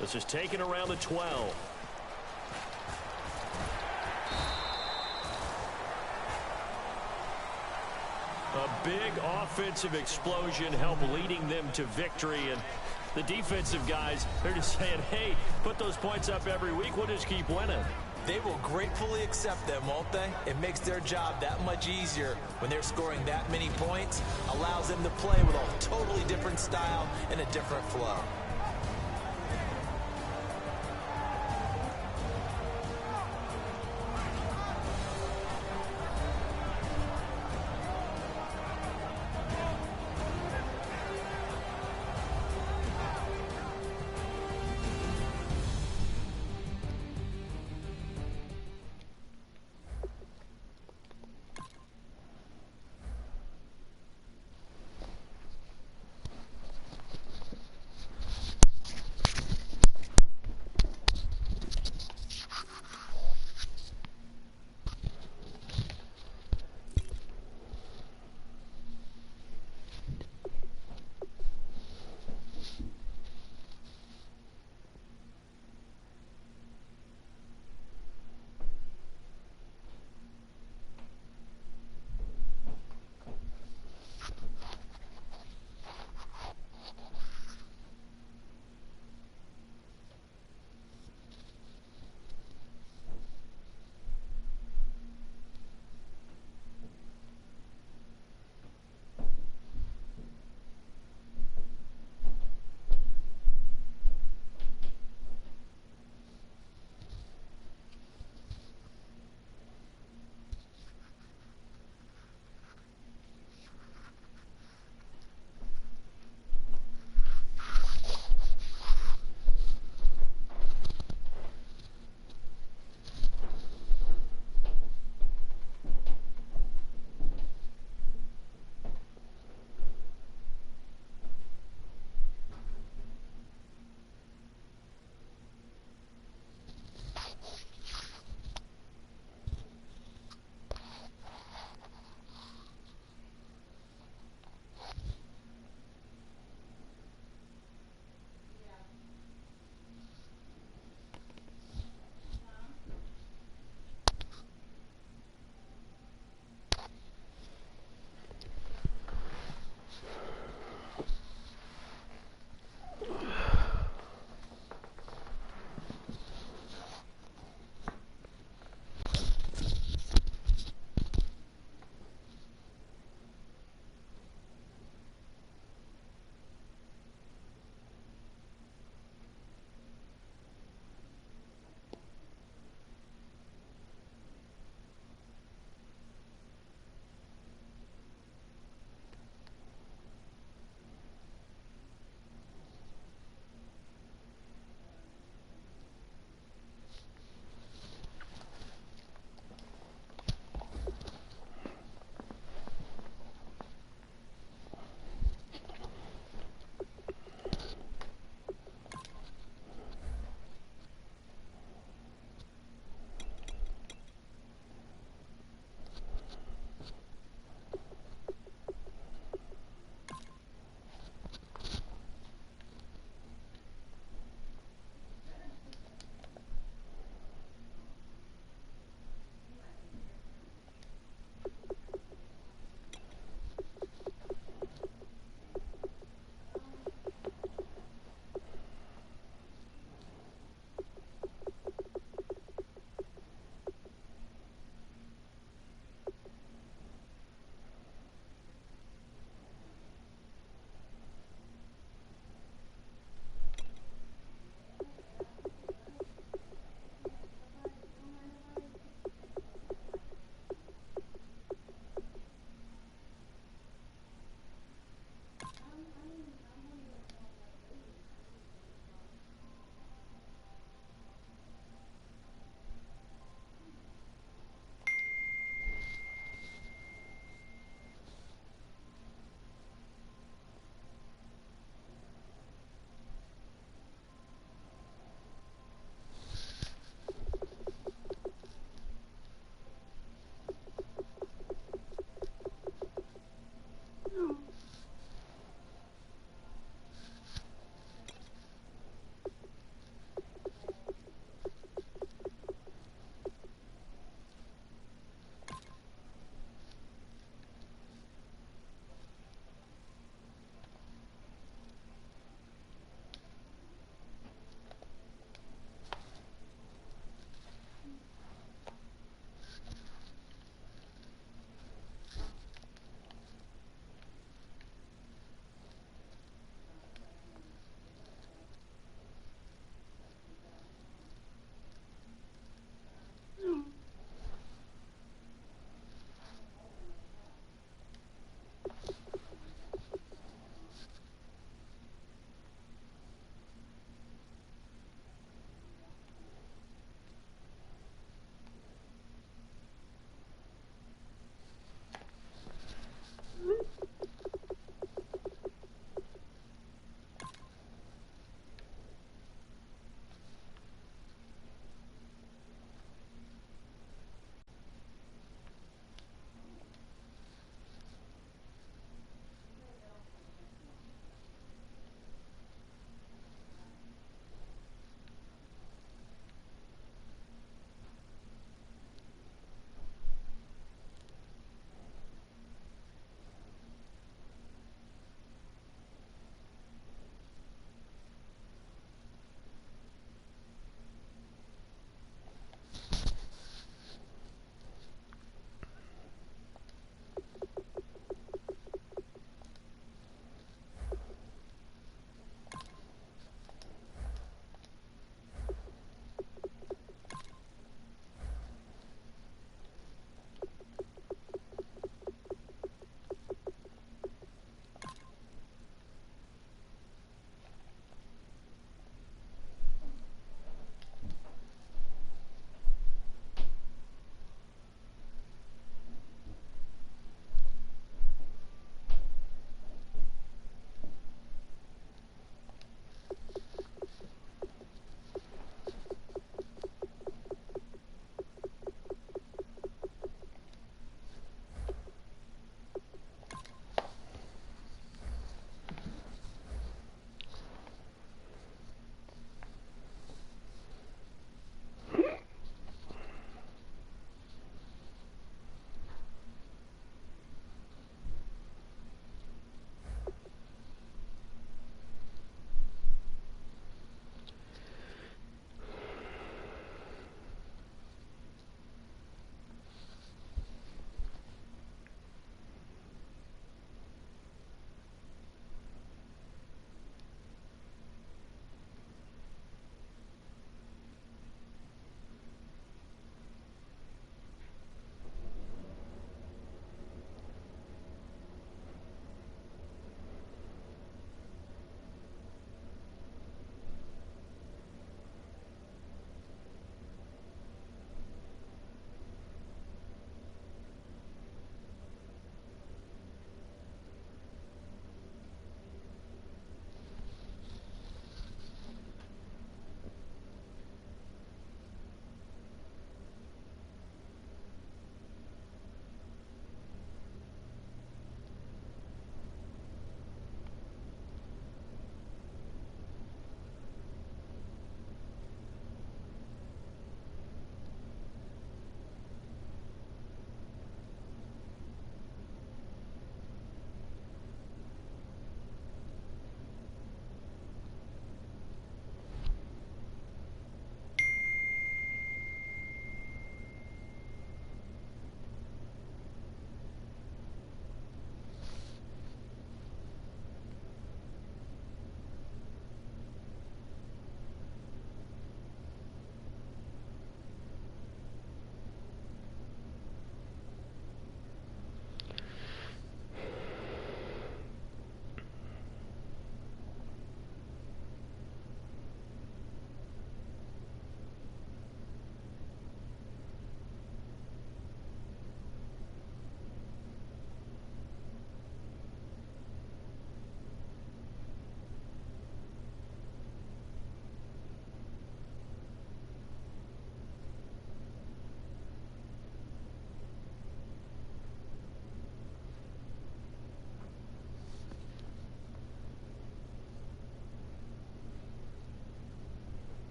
This is taken around the 12. A big offensive explosion helped leading them to victory. And the defensive guys, they're just saying, hey, put those points up every week. We'll just keep winning. They will gratefully accept them, won't they? It makes their job that much easier when they're scoring that many points. Allows them to play with a totally different style and a different flow.